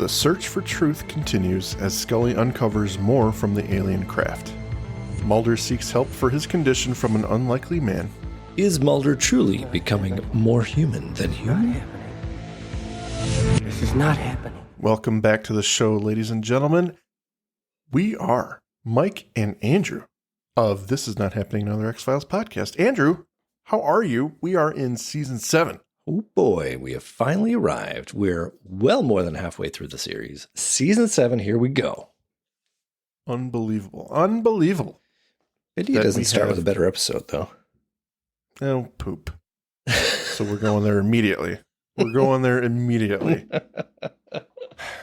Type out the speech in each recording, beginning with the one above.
The search for truth continues as Scully uncovers more from the alien craft. Mulder seeks help for his condition from an unlikely man. Is Mulder truly becoming more human than human? This is not happening. Welcome back to the show, ladies and gentlemen. We are Mike and Andrew of This Is Not Happening, Another X-Files podcast. Andrew, how are you? We are in season 7. Oh boy, we have finally arrived. We're well more than halfway through the series. Season 7, here we go. Unbelievable. Unbelievable. Maybe it doesn't start with a better episode, though. Oh, poop. So we're going there immediately. We're going there immediately.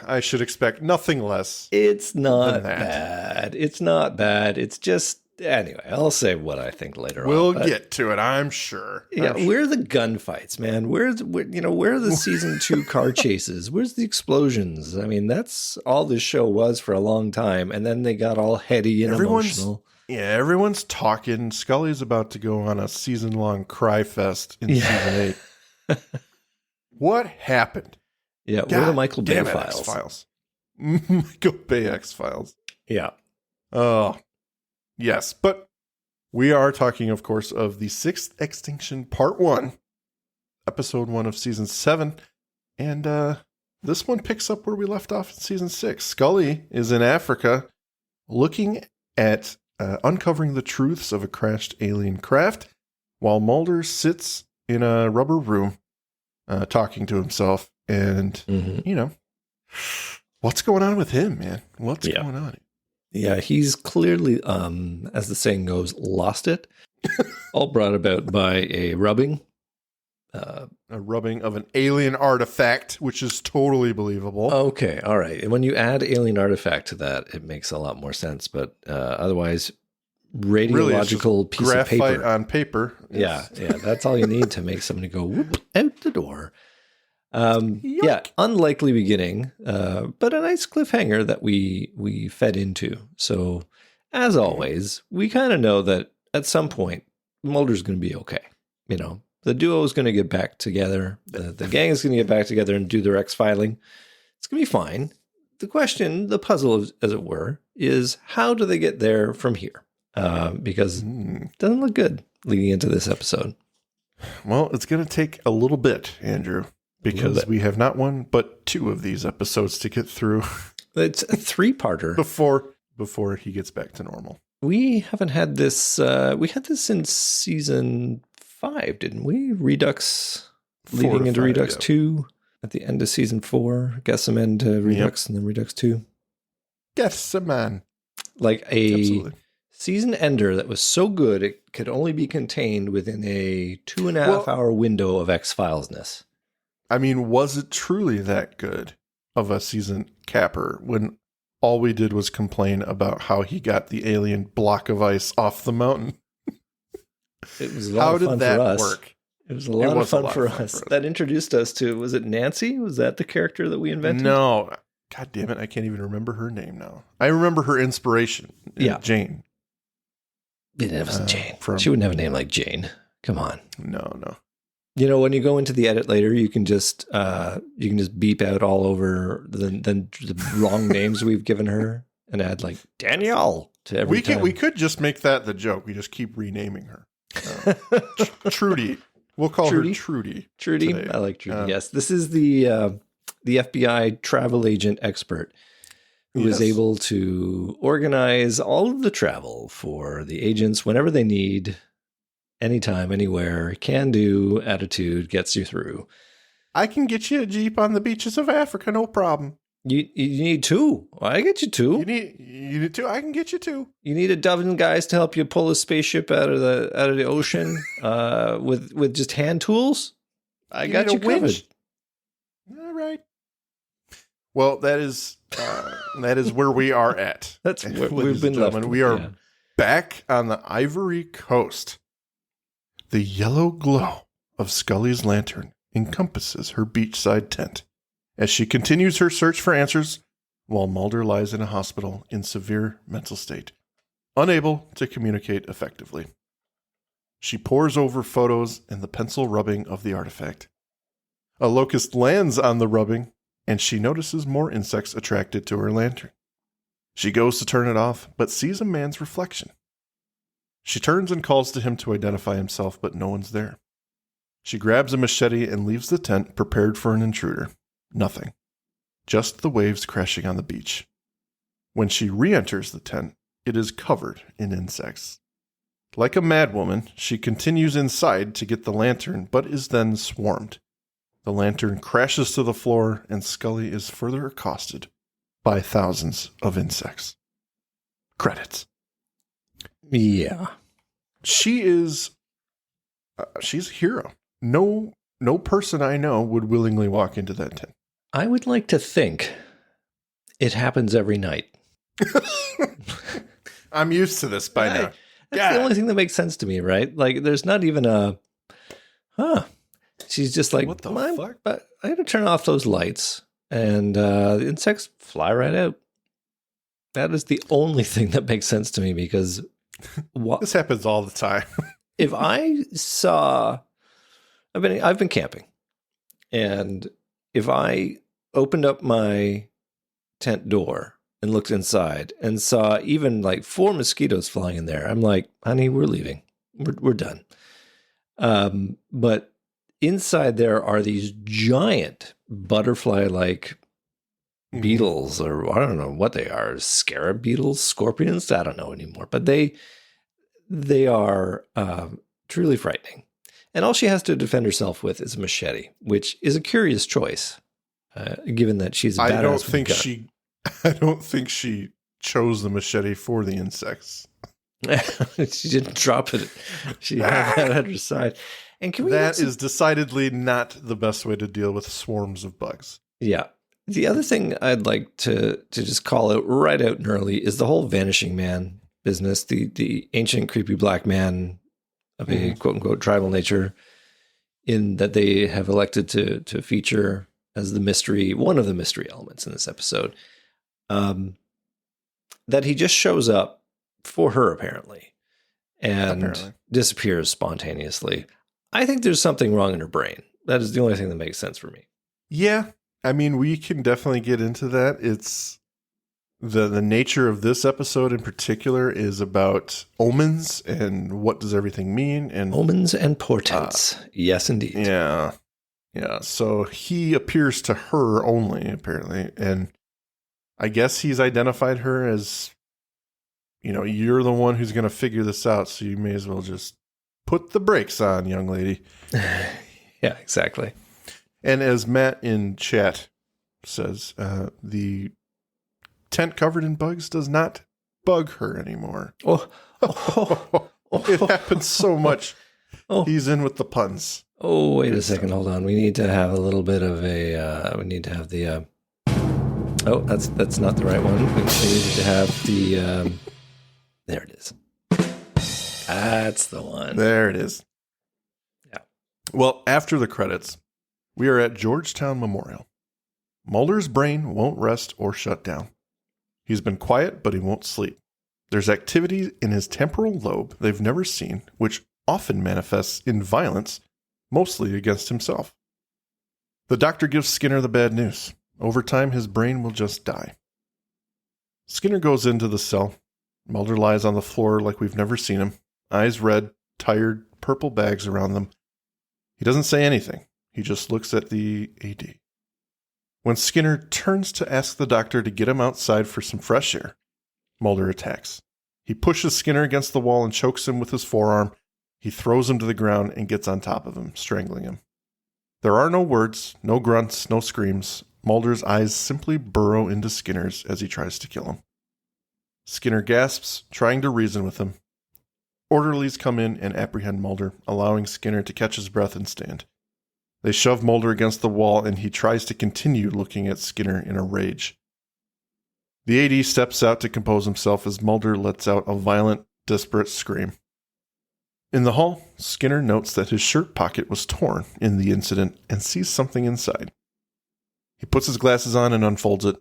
I should expect nothing less. It's not than that. bad. It's not bad. It's just... Anyway, I'll say what I think later on. We'll get to it, I'm sure. Yeah, where are the gunfights, man? Where are the season 2 car chases? Where's the explosions? I mean, that's all this show was for a long time, and then they got all heady and emotional. Yeah, everyone's talking. Scully's about to go on a season-long cry fest in season 8. What happened? Yeah, where are the Michael Bay files? X-Files. Michael Bay X-Files. Yeah. Oh, yes, but we are talking, of course, of the Sixth Extinction Part 1, Episode 1 of Season 7, and this one picks up where we left off in Season 6. Scully is in Africa looking at uncovering the truths of a crashed alien craft, while Mulder sits in a rubber room talking to himself, and, what's going on with him, man? What's going on? Yeah, he's clearly, as the saying goes, lost it. All brought about by a rubbing. A rubbing of an alien artifact, which is totally believable. Okay, all right. And when you add alien artifact to that, it makes a lot more sense. But otherwise, radiological piece of paper. Graphite on paper. Yeah, that's all you need to make somebody go whoop out the door. Yeah, unlikely beginning, but a nice cliffhanger that we fed into. So, as always, we kind of know that at some point, Mulder's going to be okay. You know, the duo is going to get back together. The gang is going to get back together and do their X-filing. It's going to be fine. The question, the puzzle, as it were, is how do they get there from here? Because it doesn't look good leading into this episode. Well, it's going to take a little bit, Andrew. Because we have not one, but 2 of these episodes to get through. It's a 3-parter. before he gets back to normal. We haven't had this. We had this in season 5, didn't we? Redux leading into Redux 2 at the end of season 4. Guessam into Redux and then Redux 2. Guessam. Like a season ender that was so good it could only be contained within a 2.5 hour window of X-Filesness. I mean, was it truly that good of a season capper when all we did was complain about how he got the alien block of ice off the mountain? It was a lot of fun for us. How did that work? It was a lot of fun for us. That introduced us to, was it Nancy? Was that the character that we invented? No. God damn it, I can't even remember her name now. I remember her inspiration. Jane. It wasn't Jane. She wouldn't have a name like Jane. Come on. No. You know, when you go into the edit later, you can just beep out all over the wrong names we've given her and add like Danielle to every time. We could just make that the joke. We just keep renaming her. Trudy. We'll call her Trudy. Trudy. Today. I like Trudy. Yes. This is the FBI travel agent expert who is able to organize all of the travel for the agents whenever they need. Anytime, anywhere, can do attitude gets you through. I can get you a Jeep on the beaches of Africa, no problem. You need 2. I get you 2. You need 2. I can get you 2. You need a dozen guys to help you pull a spaceship out of the ocean with just hand tools. I got you covered. All right. Well, that is where we are at. That's where we've been left. We are back on the Ivory Coast. The yellow glow of Scully's lantern encompasses her beachside tent as she continues her search for answers while Mulder lies in a hospital in severe mental state, unable to communicate effectively. She pores over photos and the pencil rubbing of the artifact. A locust lands on the rubbing, and she notices more insects attracted to her lantern. She goes to turn it off, but sees a man's reflection. She turns and calls to him to identify himself, but no one's there. She grabs a machete and leaves the tent prepared for an intruder. Nothing. Just the waves crashing on the beach. When she re-enters the tent, it is covered in insects. Like a madwoman, she continues inside to get the lantern, but is then swarmed. The lantern crashes to the floor, and Scully is further accosted by thousands of insects. Credits. Yeah. She's a hero. No person I know would willingly walk into that tent. I would like to think it happens every night. I'm used to this by now. That's the only thing that makes sense to me, right? Like, there's not even She's just like, what the fuck? But I got to turn off those lights, and the insects fly right out. That is the only thing that makes sense to me, because this happens all the time. If I saw, I've been camping, and if I opened up my tent door and looked inside and saw even like 4 mosquitoes flying in there, I'm like, honey, we're leaving. We're done. But inside there are these giant butterfly-like beetles, or I don't know what they are, scarab beetles, scorpions, I don't know anymore. But they are truly frightening. And all she has to defend herself with is a machete, which is a curious choice, given that she's a badass. I don't think she chose the machete for the insects. She didn't drop it. She had that at her side. And that is decidedly not the best way to deal with swarms of bugs. Yeah. The other thing I'd like to just call out right out and early is the whole vanishing man business, the ancient creepy black man of a quote unquote tribal nature, in that they have elected to feature as the mystery, one of the mystery elements in this episode. That he just shows up for her apparently and disappears spontaneously. I think there's something wrong in her brain. That is the only thing that makes sense for me. Yeah. I mean, we can definitely get into that. It's the nature of this episode in particular is about omens and what does everything mean, and omens and portents. Yes, indeed. Yeah. Yeah. So he appears to her only, apparently. And I guess he's identified her as, you're the one who's going to figure this out. So you may as well just put the brakes on, young lady. Yeah, exactly. And as Matt in chat says, the tent covered in bugs does not bug her anymore. It happens so much. He's in with the puns. Oh, wait a second. Hold on. We need to have a little bit of we need to have the, that's not the right one. We needed to have the, there it is. That's the one. There it is. Yeah. Well, after the credits, we are at Georgetown Memorial. Mulder's brain won't rest or shut down. He's been quiet, but he won't sleep. There's activity in his temporal lobe they've never seen, which often manifests in violence, mostly against himself. The doctor gives Skinner the bad news. Over time, his brain will just die. Skinner goes into the cell. Mulder lies on the floor like we've never seen him, eyes red, tired, purple bags around them. He doesn't say anything. He just looks at the AD. When Skinner turns to ask the doctor to get him outside for some fresh air, Mulder attacks. He pushes Skinner against the wall and chokes him with his forearm. He throws him to the ground and gets on top of him, strangling him. There are no words, no grunts, no screams. Mulder's eyes simply burrow into Skinner's as he tries to kill him. Skinner gasps, trying to reason with him. Orderlies come in and apprehend Mulder, allowing Skinner to catch his breath and stand. They shove Mulder against the wall, and he tries to continue looking at Skinner in a rage. The AD steps out to compose himself as Mulder lets out a violent, desperate scream. In the hall, Skinner notes that his shirt pocket was torn in the incident and sees something inside. He puts his glasses on and unfolds it.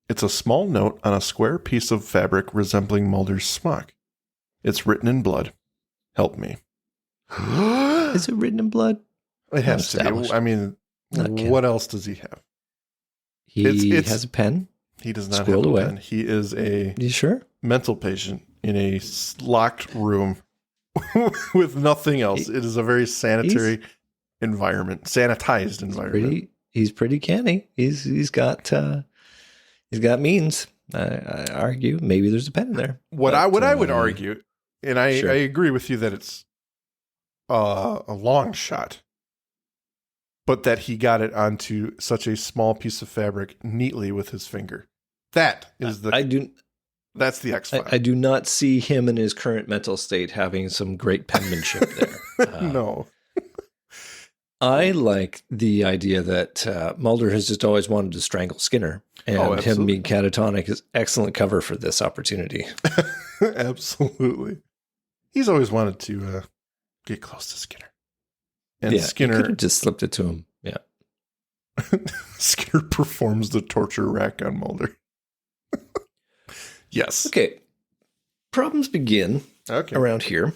It's a small note on a square piece of fabric resembling Mulder's smock. It's written in blood. Help me. Is it written in blood? It has to be. I mean, what else does he have? He has a pen. He does not Squirreled have a away. pen. He is a You sure? mental patient in a locked room with nothing else. It is a very sanitary environment, sanitized environment. He's pretty canny. He's got means. I argue maybe there's a pen in there. What I would argue, and I agree with you that it's a long shot, but that he got it onto such a small piece of fabric neatly with his finger. That is that's the X file. I do not see him in his current mental state having some great penmanship there. No. I like the idea that Mulder has just always wanted to strangle Skinner, and him being catatonic is excellent cover for this opportunity. Absolutely. He's always wanted to get close to Skinner. And Skinner could have just slipped it to him. Yeah. Skinner performs the torture rack on Mulder. Yes. Okay. Problems begin around here.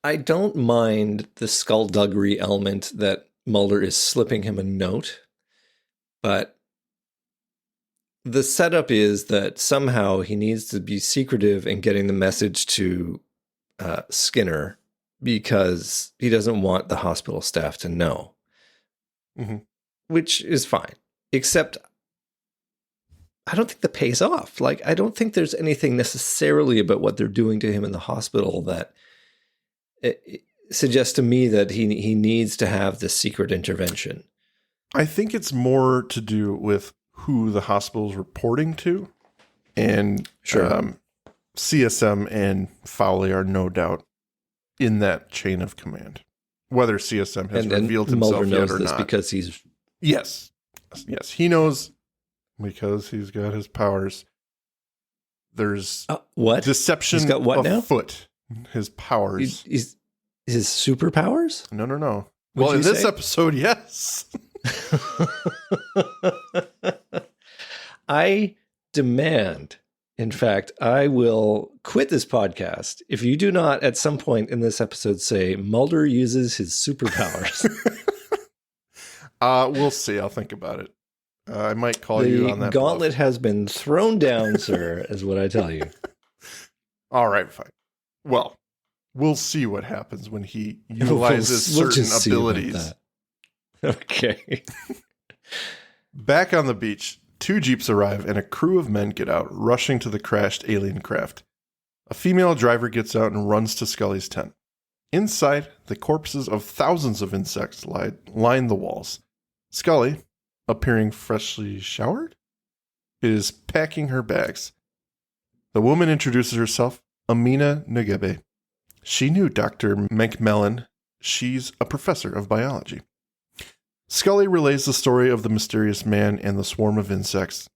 I don't mind the skullduggery element that Mulder is slipping him a note, but the setup is that somehow he needs to be secretive in getting the message to Skinner because he doesn't want the hospital staff to know, which is fine, except I don't think that pays off. Like, I don't think there's anything necessarily about what they're doing to him in the hospital that it suggests to me that he needs to have this secret intervention. I think it's more to do with who the hospital is reporting to. And CSM and Fowley are no doubt in that chain of command. Whether CSM has revealed himself Mulder knows yet or this not. Because he's... Yes. He knows because he's got his powers. There's what? deception He's got what now? afoot. His powers. His superpowers? No. Well, in this episode, yes. I demand, in fact, I will quit this podcast if you do not at some point in this episode say Mulder uses his superpowers. We'll see. I'll think about it. I might call you on that. The gauntlet has been thrown down, sir, is what I tell you. All right, fine. Well, we'll see what happens when he utilizes certain abilities. Okay. Back on the beach, 2 jeeps arrive and a crew of men get out, rushing to the crashed alien craft. A female driver gets out and runs to Scully's tent. Inside, the corpses of thousands of insects line the walls. Scully, appearing freshly showered, is packing her bags. The woman introduces herself, Amina Nagebe. She knew Dr. McMillan. She's a professor of biology. Scully relays the story of the mysterious man and the swarm of insects.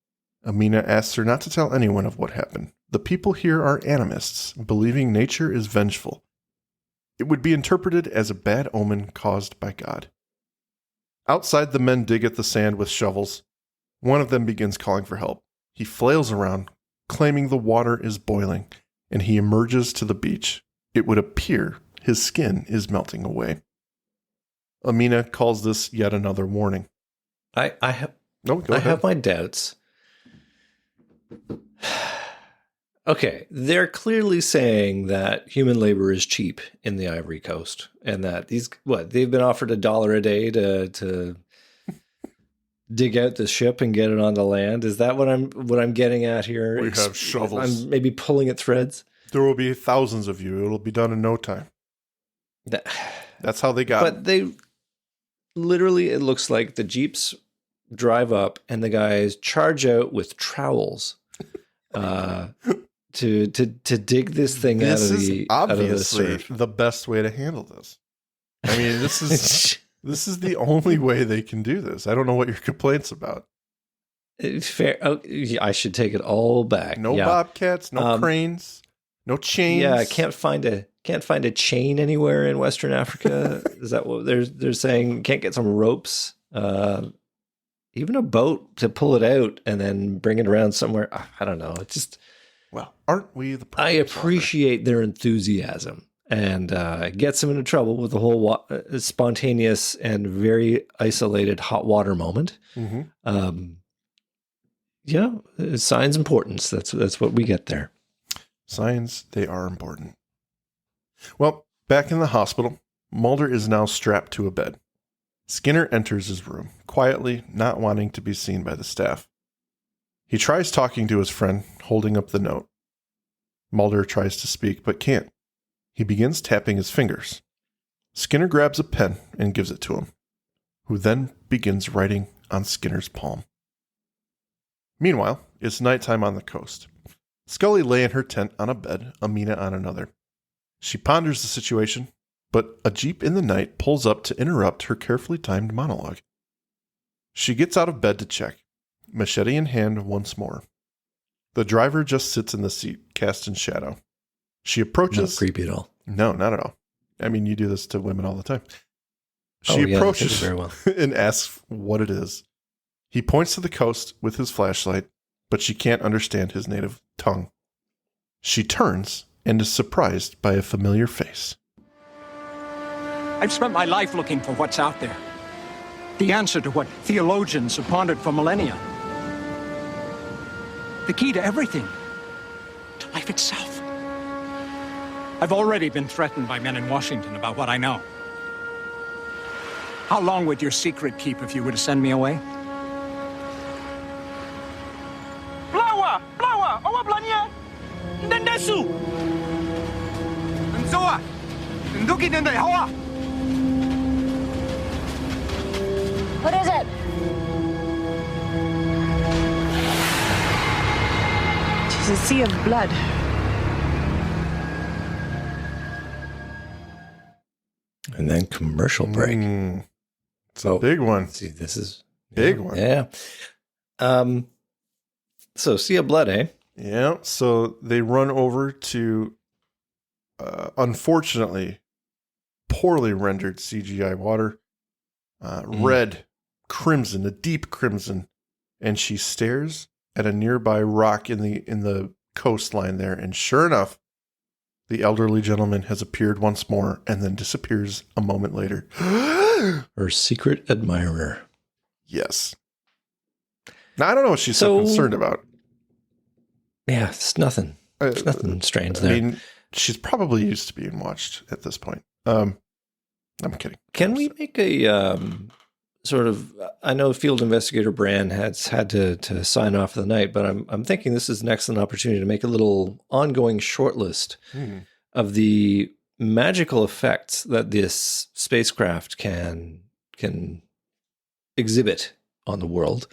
Amina asks her not to tell anyone of what happened. The people here are animists, believing nature is vengeful. It would be interpreted as a bad omen caused by God. Outside, the men dig at the sand with shovels. One of them begins calling for help. He flails around, claiming the water is boiling, and he emerges to the beach. It would appear his skin is melting away. Amina calls this yet another warning. I have my doubts. Okay, they're clearly saying that human labor is cheap in the Ivory Coast, and that they've been offered $1 a day to dig out the ship and get it on the land. Is that what I'm getting at here? We have shovels. I'm maybe pulling at threads. There will be thousands of you. It'll be done in no time. That's how they got it. But they literally, it looks like the jeeps drive up and the guys charge out with trowels to dig this thing out of the surf. Obviously the best way to handle this. I mean, this is the only way they can do this. I don't know what your complaint's about. Fair. Oh, I should take it all back. No bobcats, no cranes, no chains. Yeah, I can't find a chain anywhere in Western Africa. Is that what they're saying? Can't get some ropes, even a boat to pull it out and then bring it around somewhere. I don't know. It's just, well, aren't we the? I appreciate their enthusiasm, and gets him into trouble with the whole spontaneous and very isolated hot water moment. Mm-hmm. Signs importance. That's what we get there. Signs, they are important. Well, back in the hospital, Mulder is now strapped to a bed. Skinner enters his room, quietly, not wanting to be seen by the staff. He tries talking to his friend, holding up the note. Mulder tries to speak, but can't. He begins tapping his fingers. Skinner grabs a pen and gives it to him, who then begins writing on Skinner's palm. Meanwhile, it's nighttime on the coast. Scully lay in her tent on a bed, Amina on another. She ponders the situation, but a jeep in the night pulls up to interrupt her carefully timed monologue. She gets out of bed to check, machete in hand once more. The driver just sits in the seat, cast in shadow. She approaches... Not creepy at all. No, not at all. I mean, you do this to women all the time. She approaches very well. and asks what it is. He points to the coast with his flashlight, but she can't understand his native tongue. She turns and is surprised by a familiar face. I've spent my life looking for what's out there. The answer to what theologians have pondered for millennia. The key to everything. To life itself. I've already been threatened by men in Washington about what I know. How long would your secret keep if you were to send me away? What is it? It's a sea of blood. And then commercial break. It's a big one. See, this is Big one. Yeah. So sea of blood, eh? Yeah. So they run over to, unfortunately, poorly rendered CGI water. Red, crimson, a deep crimson. And she stares at a nearby rock in the coastline there. And sure enough, the elderly gentleman has appeared once more and then disappears a moment later. Her secret admirer. Yes. Now, I don't know what she's so concerned about. Yeah, it's nothing. There's nothing strange there. I mean, she's probably used to being watched at this point. I'm kidding. Can we make a sort of? I know Field Investigator Brand has had to sign off for the night, but I'm thinking this is an excellent opportunity to make a little ongoing short list of the magical effects that this spacecraft can exhibit on the world.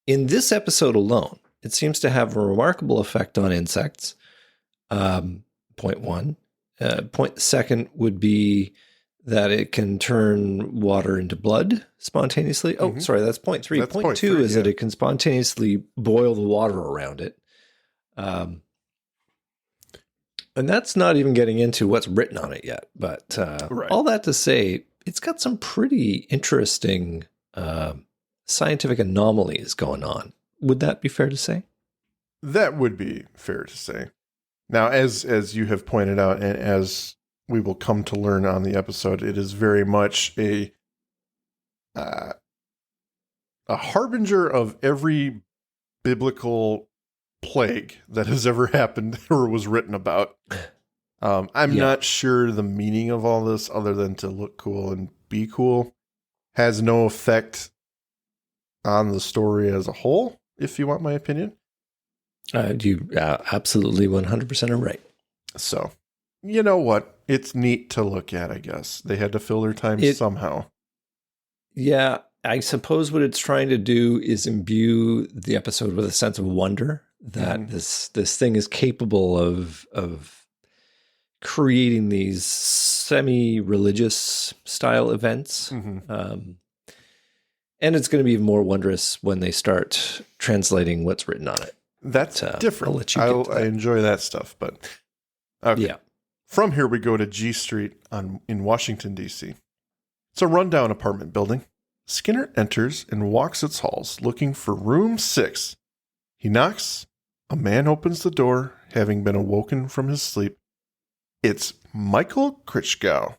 In this episode alone, it seems to have a remarkable effect on insects. Point one. Point second would be that it can turn water into blood spontaneously. Oh, sorry, that's point three. Point two is that it can spontaneously boil the water around it. And that's not even getting into what's written on it yet. But all that to say, it's got some pretty interesting scientific anomalies going on. Would that be fair to say? That would be fair to say. Now, as you have pointed out, and as we will come to learn on the episode, it is very much a harbinger of every biblical plague that has ever happened or was written about. I'm not sure the meaning of all this, other than to look cool and be cool, has no effect on the story as a whole, if you want my opinion. You absolutely 100% are right. So, you know what? It's neat to look at, I guess. They had to fill their time somehow. Yeah, I suppose what it's trying to do is imbue the episode with a sense of wonder that this thing is capable of creating these semi-religious style events. And it's going to be even more wondrous when they start translating what's written on it. That's different. I'll let you get to that. I enjoy that stuff, but okay. Yeah. From here, we go to G Street in Washington, D.C. It's a rundown apartment building. Skinner enters and walks its halls looking for room 6. He knocks. A man opens the door, having been awoken from his sleep. It's Michael Krichgau.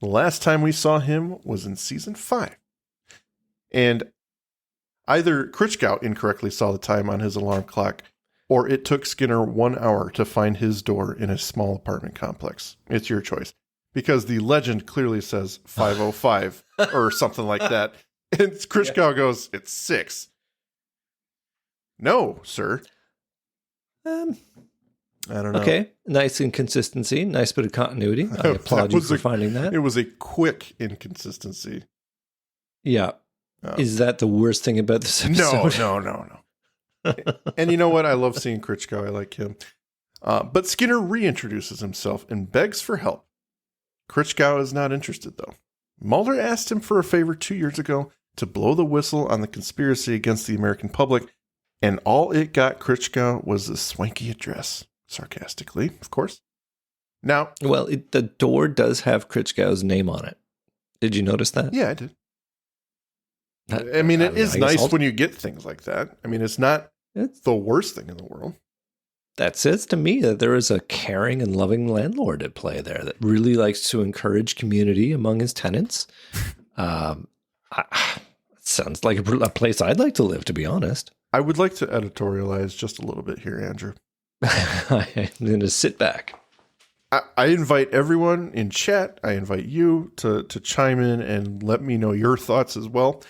The last time we saw him was in season 5. And either Krichgau incorrectly saw the time on his alarm clock, or it took Skinner 1 hour to find his door in a small apartment complex. It's your choice. Because the legend clearly says 5:05 or something like that. And Krichgau goes, it's 6. No, sir. I don't know. Okay, nice inconsistency, nice bit of continuity. I applaud you for finding that. It was a quick inconsistency. Yeah. Is that the worst thing about this episode? No. And you know what? I love seeing Krichgau. I like him. But Skinner reintroduces himself and begs for help. Krichgau is not interested, though. Mulder asked him for a favor 2 years ago to blow the whistle on the conspiracy against the American public, and all it got Krichgau was a swanky address. Sarcastically, of course. Now, well, the door does have Krichgau's name on it. Did you notice that? Yeah, I did. I mean, it is nice when you get things like that. I mean, it's not the worst thing in the world. That says to me that there is a caring and loving landlord at play there that really likes to encourage community among his tenants. It sounds like a place I'd like to live, to be honest. I would like to editorialize just a little bit here, Andrew. I'm going to sit back. I invite everyone in chat, I invite you to chime in and let me know your thoughts as well.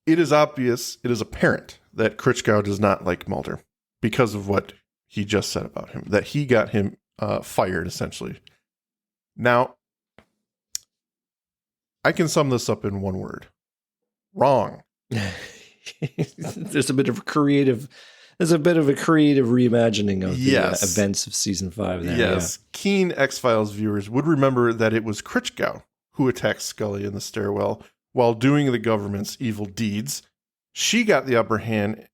It is obvious, it is apparent that Krichgau does not like Mulder because of what he just said about him, that he got him fired, essentially. Now, I can sum this up in one word. Wrong. There's a bit of a creative reimagining of the events of season 5 there. Yes. Yeah. Keen X-Files viewers would remember that it was Krichgau who attacked Scully in the stairwell while doing the government's evil deeds. She got the upper hand.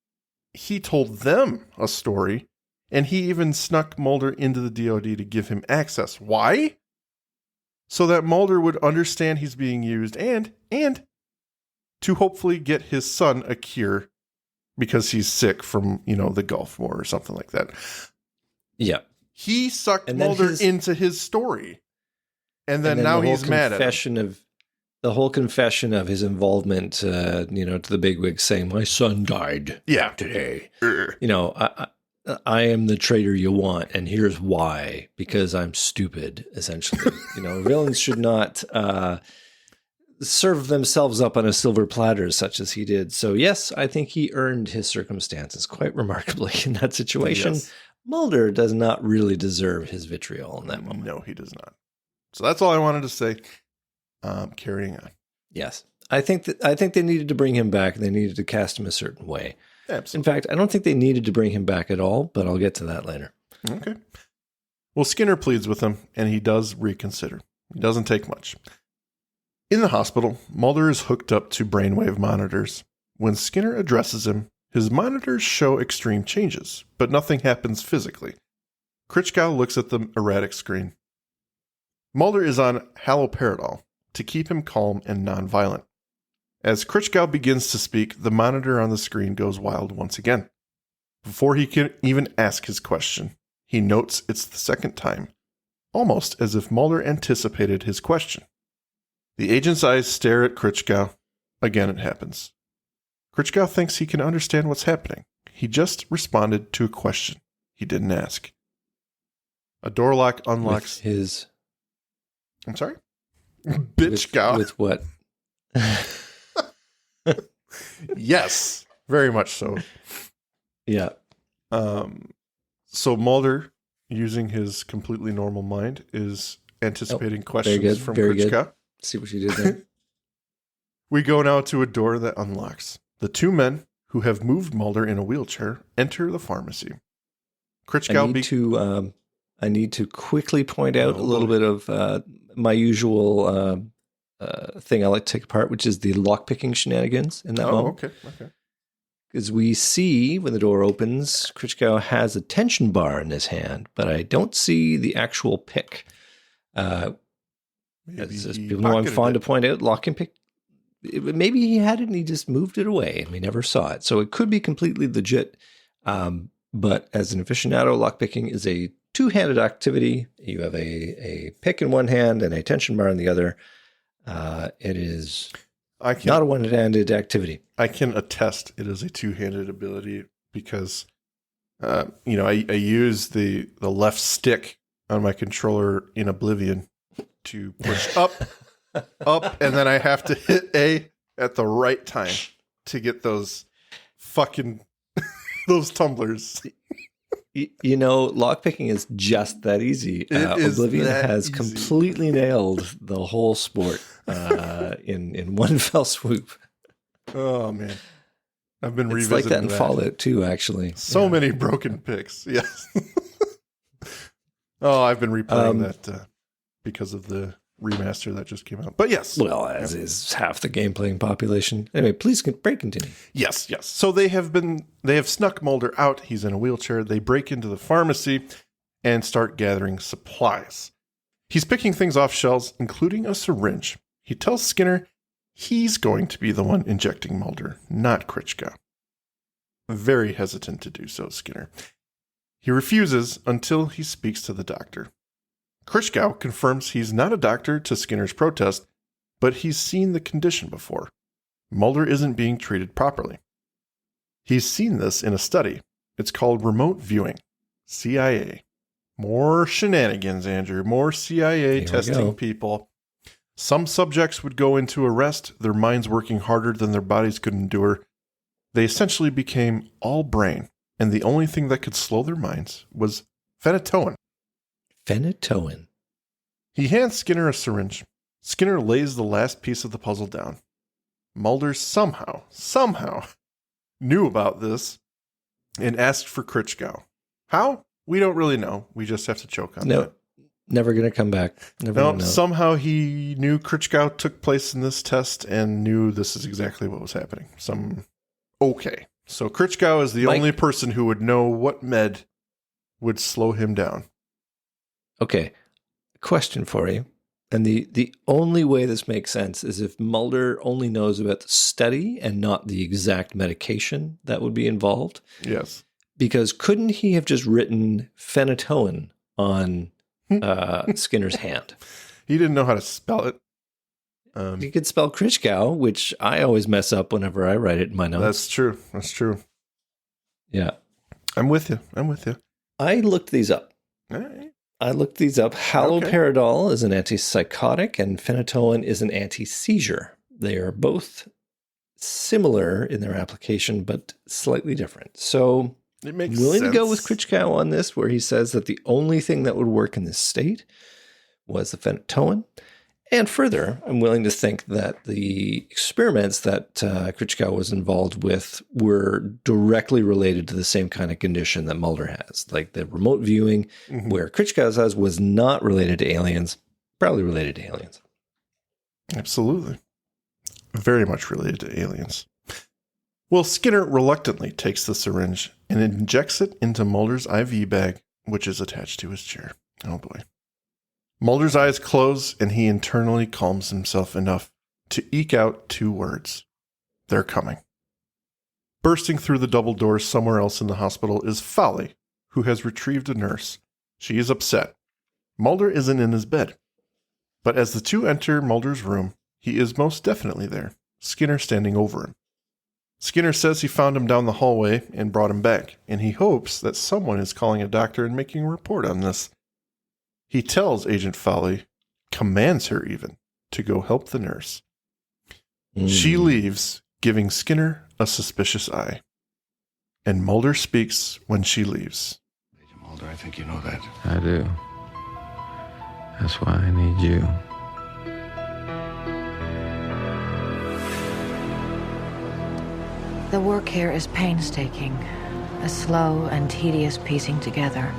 He told them a story, and he even snuck Mulder into the DOD to give him access. Why? So that Mulder would understand he's being used and to hopefully get his son a cure because he's sick from, the Gulf War or something like that. Yeah. He sucked Mulder into his story. And then now he's mad at him. The whole confession of his involvement, to the bigwigs saying, my son died today. I am the traitor you want, and here's why. Because I'm stupid, essentially. Villains should not serve themselves up on a silver platter such as he did. So yes, I think he earned his circumstances quite remarkably in that situation. Yes. Mulder does not really deserve his vitriol in that moment. No, he does not. So that's all I wanted to say. Carrying on. Yes. I think they needed to bring him back. They needed to cast him a certain way. Absolutely. In fact, I don't think they needed to bring him back at all, but I'll get to that later. Okay. Well, Skinner pleads with him, and he does reconsider. It doesn't take much. In the hospital, Mulder is hooked up to brainwave monitors. When Skinner addresses him, his monitors show extreme changes, but nothing happens physically. Krichgau looks at the erratic screen. Mulder is on haloperidol to keep him calm and nonviolent. As Krichgau begins to speak, the monitor on the screen goes wild once again. Before he can even ask his question, he notes it's the second time, almost as if Mulder anticipated his question. The agent's eyes stare at Krichgau. Again, it happens. Krichgau thinks he can understand what's happening. He just responded to a question he didn't ask. A door lock unlocks his... I'm sorry? Bitchgau. With what? Yes, very much so. Yeah. So Mulder, using his completely normal mind, is anticipating questions from Krichgau. Good. See what you did there. We go now to a door that unlocks. The two men, who have moved Mulder in a wheelchair, enter the pharmacy. Krichgau I need to quickly point out a little bit of my usual thing I like to take apart, which is the lockpicking shenanigans in that moment. Okay. Because we see when the door opens, Krichgau has a tension bar in his hand, but I don't see the actual pick. As people know, I'm fond to point out, lock and pick. Maybe he had it and he just moved it away and we never saw it. So it could be completely legit. But as an aficionado, lockpicking is a two-handed activity. You have a pick in one hand and a tension bar in the other. It is not a one-handed activity. I can attest it is a two-handed ability because, I use the left stick on my controller in Oblivion to push up, and then I have to hit A at the right time to get those fucking those tumblers. Lockpicking is just that easy. Oblivion has completely nailed the whole sport in one fell swoop. Oh man, I've been it's revisiting like that in Fallout 2, actually. So many broken picks. Yes. I've been replaying that because of the remaster that just came out. But yes. Well, as is half the game playing population. Anyway, please continue. Yes. So they have snuck Mulder out. He's in a wheelchair. They break into the pharmacy and start gathering supplies. He's picking things off shelves, including a syringe. He tells Skinner he's going to be the one injecting Mulder, not Krichgau. Very hesitant to do so, Skinner. He refuses until he speaks to the doctor. Krichgau confirms he's not a doctor to Skinner's protest, but he's seen the condition before. Mulder isn't being treated properly. He's seen this in a study. It's called remote viewing. CIA. More shenanigans, Andrew. More CIA testing people. Some subjects would go into arrest, their minds working harder than their bodies could endure. They essentially became all brain, and the only thing that could slow their minds was phenytoin. Phenytoin. He hands Skinner a syringe. Skinner lays the last piece of the puzzle down. Mulder somehow knew about this and asked for Krichgau. How? We don't really know. We just have to choke on that. Never going to come back. Somehow he knew Krichgau took place in this test and knew this is exactly what was happening. Okay. So Krichgau is the only person who would know what med would slow him down. Okay. Question for you. And the only way this makes sense is if Mulder only knows about the study and not the exact medication that would be involved. Yes. Because couldn't he have just written phenytoin on Skinner's hand? He didn't know how to spell it. He could spell Krichgau, which I always mess up whenever I write it in my notes. That's true. Yeah. I'm with you. I looked these up. All right. Haloperidol is an antipsychotic and phenytoin is an anti-seizure. They are both similar in their application, but slightly different. So it makes willing sense to go with Krichgau on this, where he says that the only thing that would work in this state was the phenytoin. And further, I'm willing to think that the experiments that Krichgau was involved with were directly related to the same kind of condition that Mulder has. Like the remote viewing, where Krichgau's has was not related to aliens, probably related to aliens. Absolutely. Very much related to aliens. Well, Skinner reluctantly takes the syringe and injects it into Mulder's IV bag, which is attached to his chair. Oh boy. Mulder's eyes close, and he internally calms himself enough to eke out 2 words. They're coming. Bursting through the double doors somewhere else in the hospital is Folly, who has retrieved a nurse. She is upset. Mulder isn't in his bed. But as the two enter Mulder's room, he is most definitely there, Skinner standing over him. Skinner says he found him down the hallway and brought him back, and he hopes that someone is calling a doctor and making a report on this. He tells Agent Folly, commands her even, to go help the nurse. She leaves, giving Skinner a suspicious eye. And Mulder speaks when she leaves. Agent Mulder, I think you know that. I do. That's why I need you. The work here is painstaking, a slow and tedious piecing together.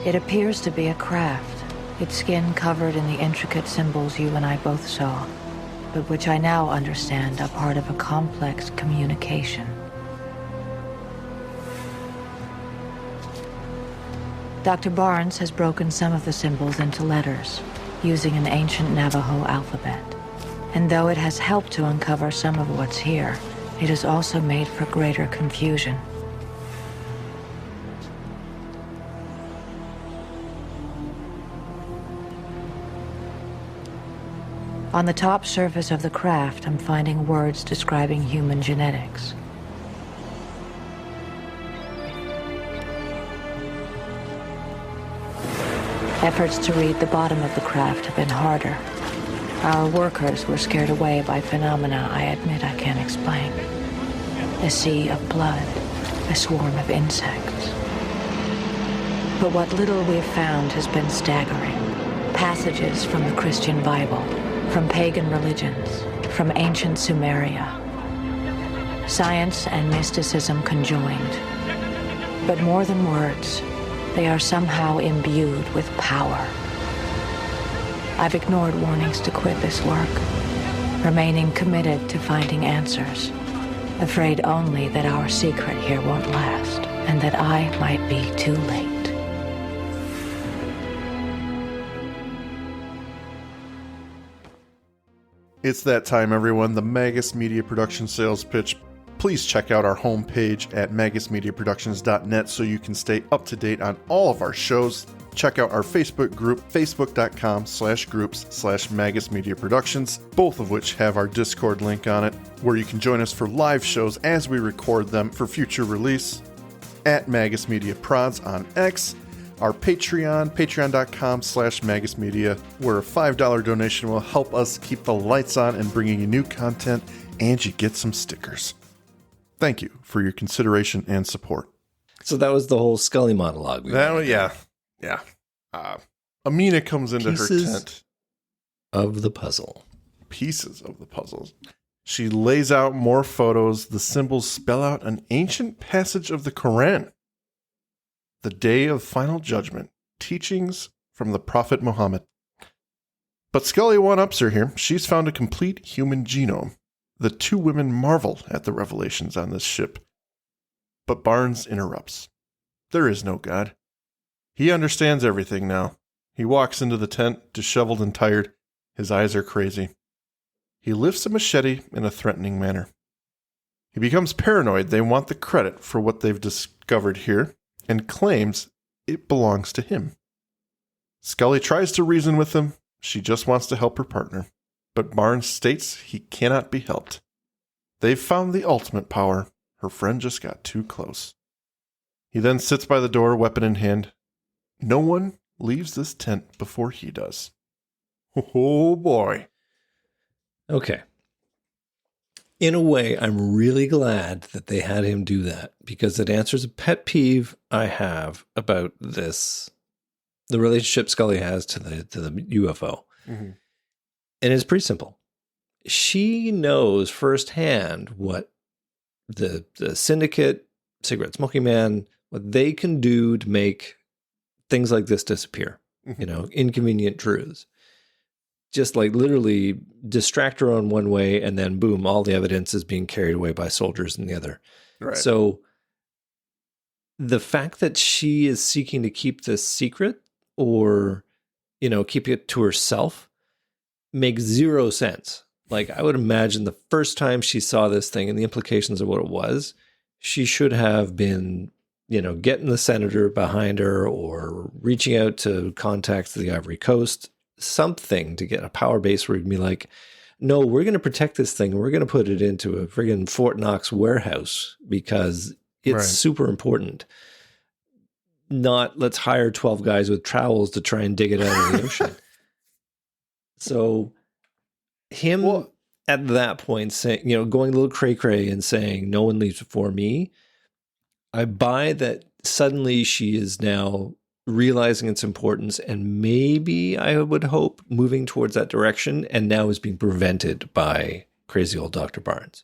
It appears to be a craft, its skin covered in the intricate symbols you and I both saw, but which I now understand are part of a complex communication. Dr. Barnes has broken some of the symbols into letters, using an ancient Navajo alphabet. And though it has helped to uncover some of what's here, it has also made for greater confusion. On the top surface of the craft, I'm finding words describing human genetics. Efforts to read the bottom of the craft have been harder. Our workers were scared away by phenomena I admit I can't explain. A sea of blood, a swarm of insects. But what little we've found has been staggering. Passages from the Christian Bible, from pagan religions, from ancient Sumeria. Science and mysticism conjoined. But more than words, they are somehow imbued with power. I've ignored warnings to quit this work, remaining committed to finding answers, afraid only that our secret here won't last, and that I might be too late. It's that time, everyone. The Magus Media Production sales pitch. Please check out our homepage at magusmediaproductions.net so you can stay up to date on all of our shows. Check out our Facebook group, facebook.com/groups/Magus Media Productions, both of which have our Discord link on it, where you can join us for live shows as we record them for future release. At Magus Media Prods on X, our Patreon, patreon.com/MagusMedia, where a $5 donation will help us keep the lights on and bringing you new content, and you get some stickers. Thank you for your consideration and support. So that was the whole Scully monologue. Yeah. Amina comes into her tent. Of the puzzle. Pieces of the puzzles. She lays out more photos. The symbols spell out an ancient passage of the Quran. The Day of Final Judgment. Teachings from the Prophet Muhammad. But Scully one-ups her here. She's found a complete human genome. The two women marvel at the revelations on this ship. But Barnes interrupts. There is no God. He understands everything now. He walks into the tent, disheveled and tired. His eyes are crazy. He lifts a machete in a threatening manner. He becomes paranoid. They want the credit for what they've discovered here and claims it belongs to him. Scully tries to reason with him. She just wants to help her partner. But Barnes states he cannot be helped. They've found the ultimate power. Her friend just got too close. He then sits by the door, weapon in hand. No one leaves this tent before he does. Oh boy. Okay. In a way, I'm really glad that they had him do that, because it answers a pet peeve I have about this, the relationship Scully has to the UFO. Mm-hmm. And it's pretty simple. She knows firsthand what the syndicate, cigarette smoking man, what they can do to make things like this disappear. Mm-hmm. Inconvenient truths. Just like literally distract her on one way and then boom, all the evidence is being carried away by soldiers in the other. Right. So the fact that she is seeking to keep this secret or, keep it to herself makes zero sense. Like, I would imagine the first time she saw this thing and the implications of what it was, she should have been, getting the senator behind her or reaching out to contacts to the Ivory Coast, something to get a power base where you'd be like, no, we're going to protect this thing. We're going to put it into a friggin' Fort Knox warehouse because it's super important. Not let's hire 12 guys with trowels to try and dig it out of the ocean. So him at that point saying, going a little cray-cray and saying, no one leaves before me. I buy that suddenly she is now realizing its importance and maybe, I would hope, moving towards that direction, and now is being prevented by crazy old Dr. Barnes.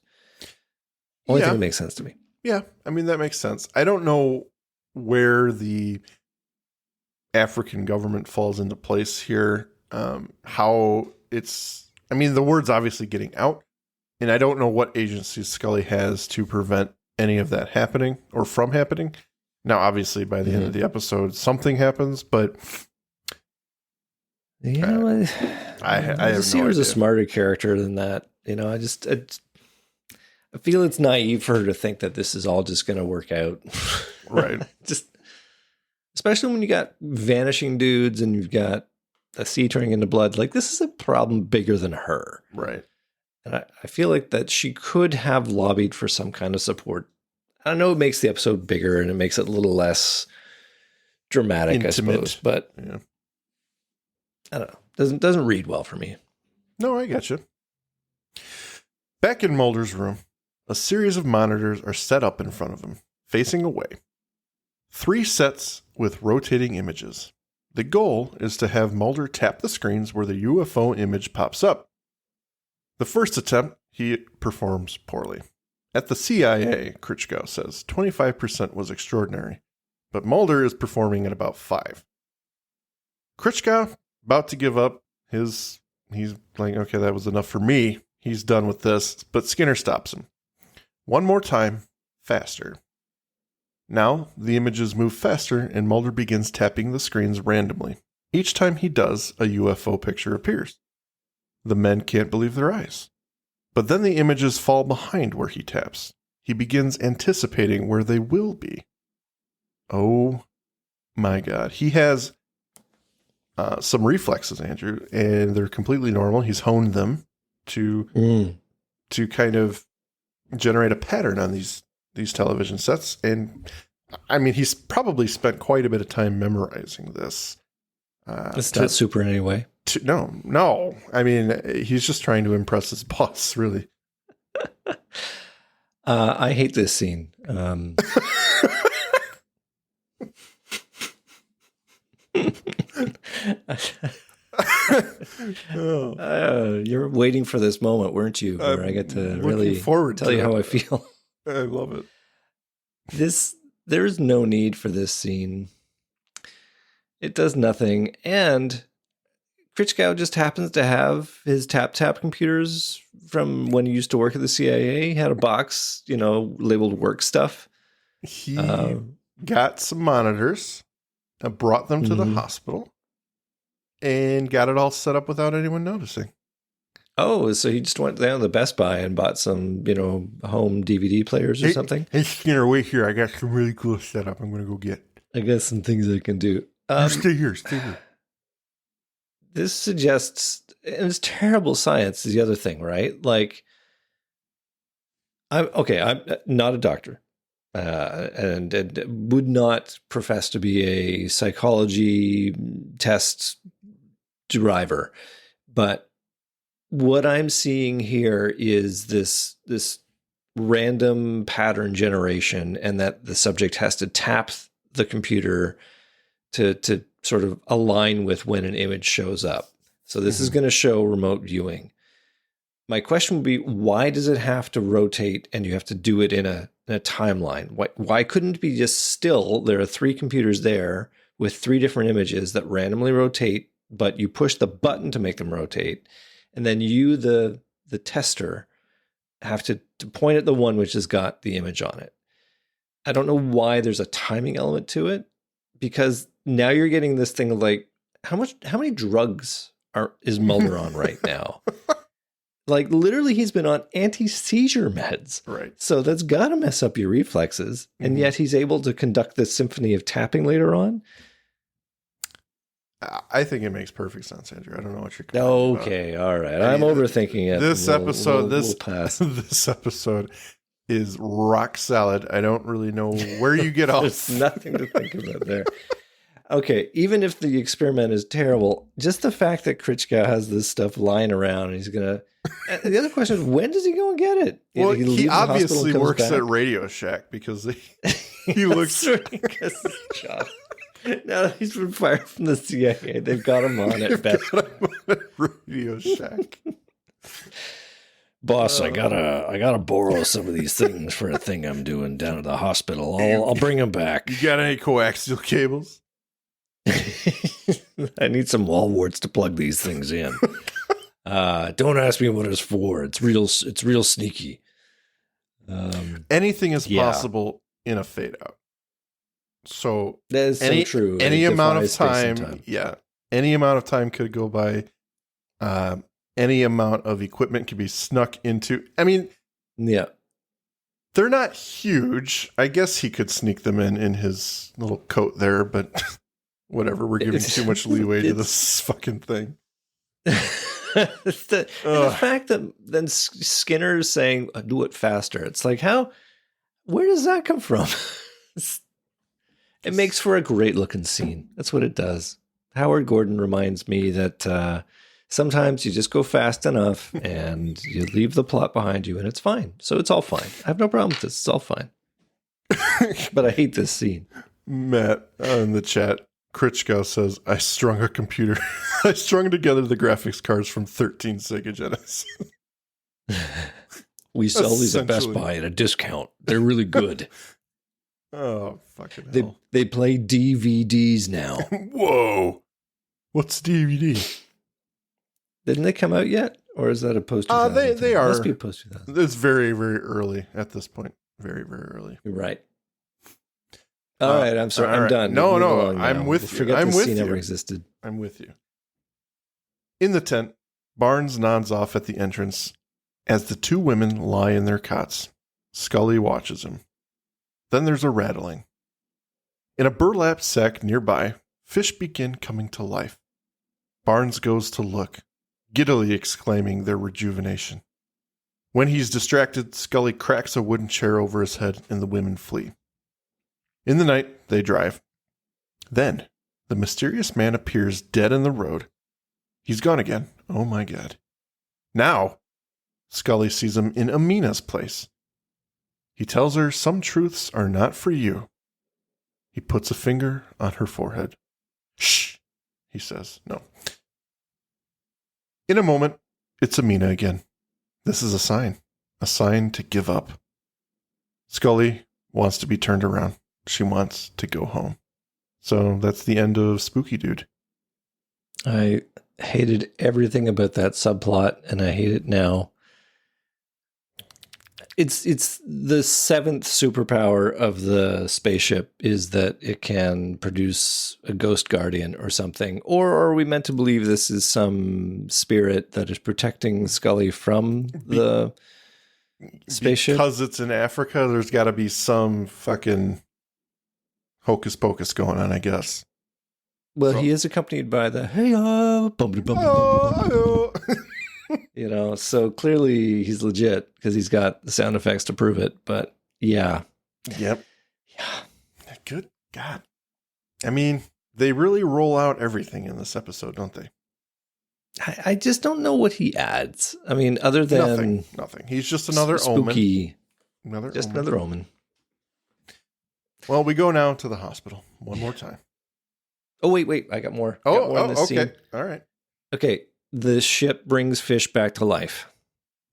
Only thing that makes sense to me. Yeah, I mean, that makes sense. I don't know where the African government falls into place here. How it's, the word's obviously getting out, and I don't know what agencies Scully has to prevent any of that happening or from happening. Now, obviously, by the end of the episode, something happens, but I have she was a smarter character than that. I feel it's naive for her to think that this is all just going to work out. Right. Just, especially when you got vanishing dudes and you've got, the sea turning into blood. Like, this is a problem bigger than her. Right. And I feel like that she could have lobbied for some kind of support. I know it makes the episode bigger and it makes it a little less dramatic, Intimate. I suppose. But Yeah. I don't know. Doesn't read well for me. No, I got you. Back in Mulder's room, a series of monitors are set up in front of him, facing away. 3 sets with rotating images. The goal is to have Mulder tap the screens where the UFO image pops up. The first attempt, he performs poorly. At the CIA, Krichgau says 25% was extraordinary, but Mulder is performing at about 5. Krichgau, about to give up, he's like, okay, that was enough for me. He's done with this, but Skinner stops him. One more time, faster. Now, the images move faster, and Mulder begins tapping the screens randomly. Each time he does, a UFO picture appears. The men can't believe their eyes. But then the images fall behind where he taps. He begins anticipating where they will be. Oh my God. He has some reflexes, Andrew, and they're completely normal. He's honed them to kind of generate a pattern on these television sets. And I mean, he's probably spent quite a bit of time memorizing this. It's not super in any way. No. I mean, he's just trying to impress his boss, really. I hate this scene. You're waiting for this moment, weren't you? Where I get to really tell you how I feel. I love it. There's no need for this scene. It does nothing. And Krichgau just happens to have his tap computers from when he used to work at the CIA. He had a box, labeled work stuff. He got some monitors, brought them to the hospital, and got it all set up without anyone noticing. Oh, so he just went down to the Best Buy and bought some, home DVD players or something? Hey, Skinner, wait here. I got some really cool setup I'm going to go get. I got some things I can do. Stay here. This suggests, and it's terrible science is the other thing, right? Like, I'm not a doctor, and would not profess to be a psychology test deriver, but what I'm seeing here is this random pattern generation, and that the subject has to tap the computer to sort of align with when an image shows up. So this is going to show remote viewing. My question would be, why does it have to rotate and you have to do it in a timeline? Why couldn't it be just still, there are 3 computers there with 3 different images that randomly rotate, but you push the button to make them rotate, and then you, the tester, have to point at the one which has got the image on it. I don't know why there's a timing element to it, because now you're getting this thing of like, how many drugs is Mulder on right now? Like, literally, he's been on anti-seizure meds. Right. So that's got to mess up your reflexes. And yet he's able to conduct this symphony of tapping later on. I think it makes perfect sense, Andrew. I don't know what you're complaining about. Okay, all right. I'm overthinking it. This we'll pass. This episode is rock solid. I don't really know where you get off. There's nothing to think about there. Okay, even if the experiment is terrible, just the fact that Krichgau has this stuff lying around, and he's gonna. The other question is, when does he go and get it? Well, he obviously works back? at Radio Shack because he looks. Now that he's been fired from the CIA, they've got him on at Best Radio Shack. Boss, I gotta borrow some of these things for a thing I'm doing down at the hospital. I'll bring them back. You got any coaxial cables? I need some wall warts to plug these things in. Don't ask me what it's for. It's real sneaky. Anything is possible in a fade out. So that is so true. Any amount of time, any amount of time could go by. Any amount of equipment can be snuck into. I mean, yeah, they're not huge. I guess he could sneak them in his little coat there, but Whatever. We're giving too much leeway to this fucking thing. The fact that then Skinner's saying, do it faster. It's like, where does that come from? It makes for a great looking scene. That's what it does. Howard Gordon reminds me that sometimes you just go fast enough and you leave the plot behind you and it's fine. So it's all fine. I have no problem with this. It's all fine. But I hate this scene. Matt in the chat, Krichgau says, I strung together the graphics cards from 13 Sega Genesis. We sell these at Best Buy at a discount. They're really good. Oh, fucking hell. They play DVDs now. Whoa. What's DVD? Didn't they come out yet? Or is that a post-2000? They are. It must be a post-2000. It's very, very early at this point. Very, very early. You're right. All right, I'm sorry. I'm done. No, I'm with you. Forget this scene ever existed. I'm with you. In the tent, Barnes nods off at the entrance as the two women lie in their cots. Scully watches him. Then there's a rattling. In a burlap sack nearby, fish begin coming to life. Barnes goes to look, giddily exclaiming their rejuvenation. When he's distracted, Scully cracks a wooden chair over his head and the women flee. In the night, they drive. Then, the mysterious man appears dead in the road. He's gone again. Oh my God. Now, Scully sees him in Amina's place. He tells her some truths are not for you. He puts a finger on her forehead. Shh, he says. No. In a moment, it's Amina again. This is a sign to give up. Scully wants to be turned around. She wants to go home. So that's the end of Spooky Dude. I hated everything about that subplot, and I hate it now. It's the seventh superpower of the spaceship is that it can produce a ghost guardian or something. Or are we meant to believe this is some spirit that is protecting Scully from the spaceship? Because it's in Africa, there's got to be some fucking hocus pocus going on, I guess. Well, he is accompanied by the you know, so clearly he's legit because he's got the sound effects to prove it. But yeah. Yep. Yeah. Good God. I mean, they really roll out everything in this episode, don't they? I just don't know what he adds. I mean, other than nothing. He's just another spooky, omen. Another omen. Well, we go now to the hospital one more time. Oh, wait. I got more. Okay. Scene. All right. Okay. The ship brings fish back to life.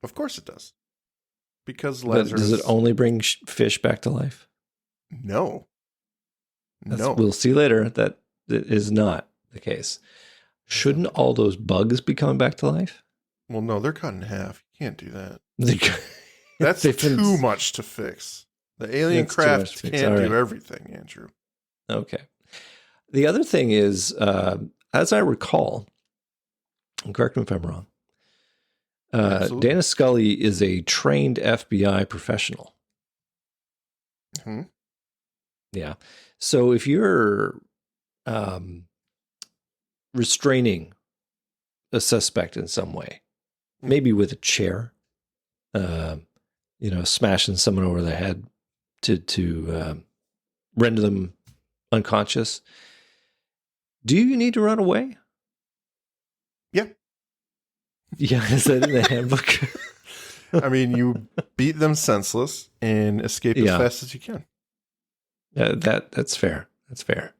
Of course it does. Because Lazarus... But does it only bring fish back to life? No. We'll see later that it is not the case. Shouldn't all those bugs be coming back to life? Well, no, they're cut in half. You can't do that. That's They've been- too much to fix. The alien That's too much craft to fix. can't All do right. everything, Andrew. Okay. The other thing is, as I recall, and correct me if I'm wrong, Dana Scully is a trained FBI professional. Hmm? Yeah. So if you're restraining a suspect in some way, maybe with a chair, smashing someone over the head to render them unconscious, do you need to run away? Yeah. Yeah, is that in the handbook? I mean, you beat them senseless and escape as fast as you can. That's fair. That's fair.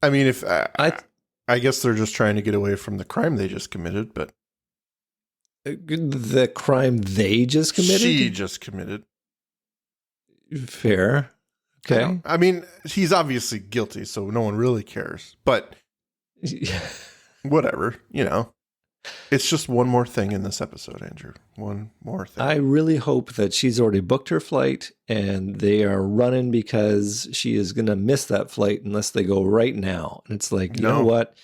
I mean, if I guess they're just trying to get away from the crime they just committed, but the crime they just committed? She just committed. Fair. Okay. I mean, he's obviously guilty, so no one really cares. But whatever, It's just one more thing in this episode, Andrew. One more thing. I really hope that she's already booked her flight and they are running because she is going to miss that flight unless they go right now. And it's like, you know what?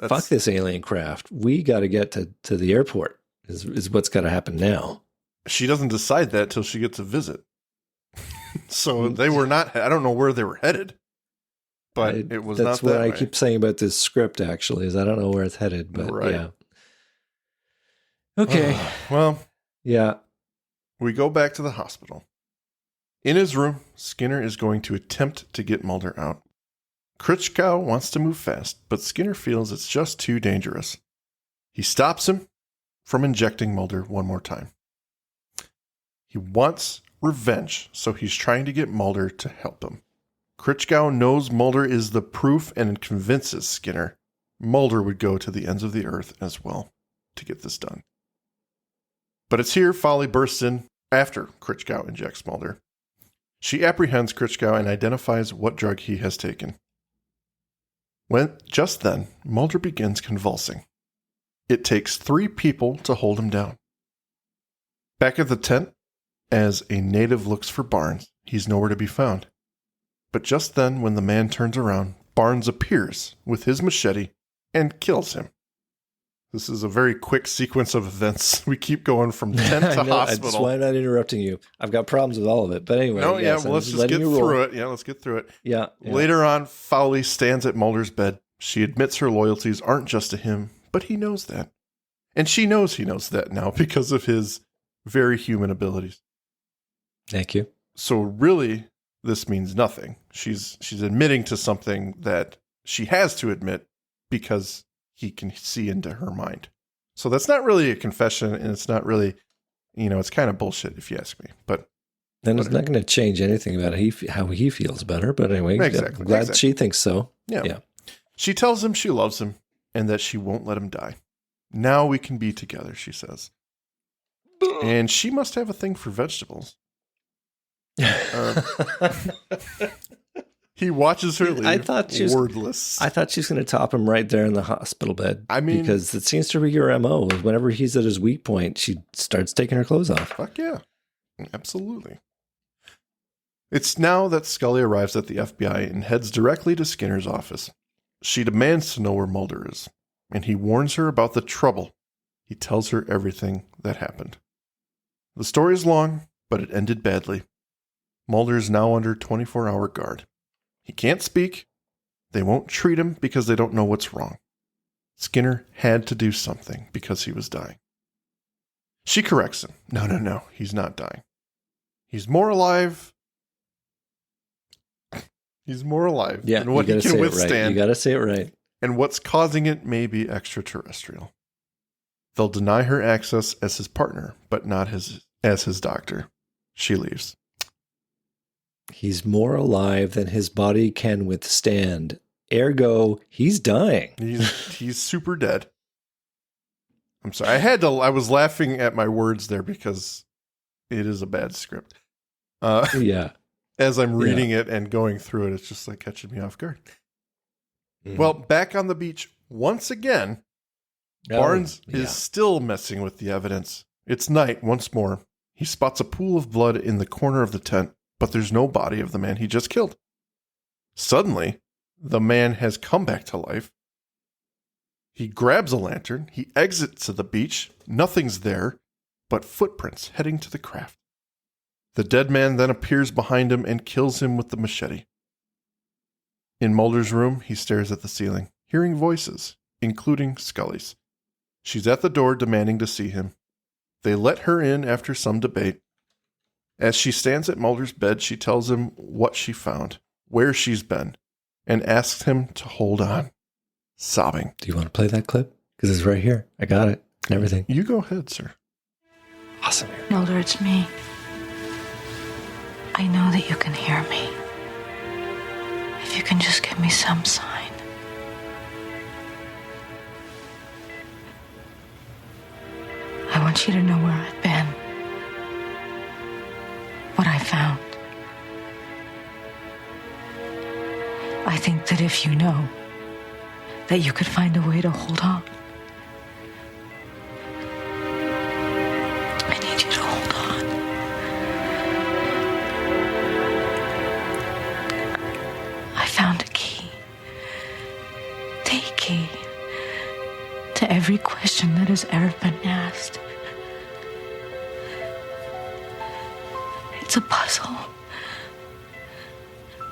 Fuck this alien craft. We got to get to the airport is what's got to happen now. She doesn't decide that till she gets a visit. So they were not, I don't know where they were headed. but it was that's not that what I way. keep saying about this script, actually, is I don't know where it's headed, but Right. yeah. Okay. Well, Yeah. we go back to the hospital. In his room, Skinner is going to attempt to get Mulder out. Krichgau wants to move fast, but Skinner feels it's just too dangerous. He stops him from injecting Mulder one more time. He wants revenge, so he's trying to get Mulder to help him. Krichgau knows Mulder is the proof and convinces Skinner Mulder would go to the ends of the earth as well to get this done. But it's here Folly bursts in after Krichgau injects Mulder. She apprehends Krichgau and identifies what drug he has taken. Just then, Mulder begins convulsing. It takes 3 people to hold him down. Back at the tent, as a native looks for Barnes, he's nowhere to be found. But just then, when the man turns around, Barnes appears with his machete and kills him. This is a very quick sequence of events. We keep going from tent to hospital. That's why I'm not interrupting you. I've got problems with all of it. But anyway. No, yes, well, let's just get through it. Yeah, let's get through it. Yeah. Later on, Folly stands at Mulder's bed. She admits her loyalties aren't just to him, but he knows that. And she knows he knows that now because of his very human abilities. Thank you. So really, this means nothing. She's admitting to something that she has to admit because he can see into her mind. So that's not really a confession, and it's not really, it's kind of bullshit if you ask me. But then it's not going to change anything about how he feels about her. But anyway, exactly, glad exactly. she thinks so. Yeah. She tells him she loves him and that she won't let him die. Now we can be together, she says. And she must have a thing for vegetables. He watches her leave, wordless. I thought she's going to top him right there in the hospital bed. I mean, because it seems to be her MO. Whenever he's at his weak point, she starts taking her clothes off. Fuck yeah. Absolutely. It's now that Scully arrives at the FBI and heads directly to Skinner's office. She demands to know where Mulder is, and he warns her about the trouble. He tells her everything that happened. The story is long, but it ended badly. Mulder is now under 24-hour guard. He can't speak. They won't treat him because they don't know what's wrong. Skinner had to do something because he was dying. She corrects him. No, he's not dying. He's more alive. He's more alive than what he can withstand. Right. You got to say it right. And what's causing it may be extraterrestrial. They'll deny her access as his partner, but not as his doctor. She leaves. He's more alive than his body can withstand. Ergo, he's dying. He's super dead. I'm sorry. I was laughing at my words there because it is a bad script. Yeah. As I'm reading it and going through it, it's just like catching me off guard. Mm. Well, back on the beach once again, Barnes is still messing with the evidence. It's night once more. He spots a pool of blood in the corner of the tent, but there's no body of the man he just killed. Suddenly, the man has come back to life. He grabs a lantern. He exits to the beach. Nothing's there but footprints heading to the craft. The dead man then appears behind him and kills him with the machete. In Mulder's room, he stares at the ceiling, hearing voices, including Scully's. She's at the door demanding to see him. They let her in after some debate. As she stands at Mulder's bed, she tells him what she found, where she's been, and asks him to hold on, sobbing. Do you want to play that clip? Because it's right here. I got it and everything. You go ahead, sir. Awesome. Mulder, it's me. I know that you can hear me. If you can just give me some sign. I want you to know where I've been. What I found. I think that if you know, that you could find a way to hold on. I need you to hold on. I found a key. The key to every question that has ever been asked. It's a puzzle.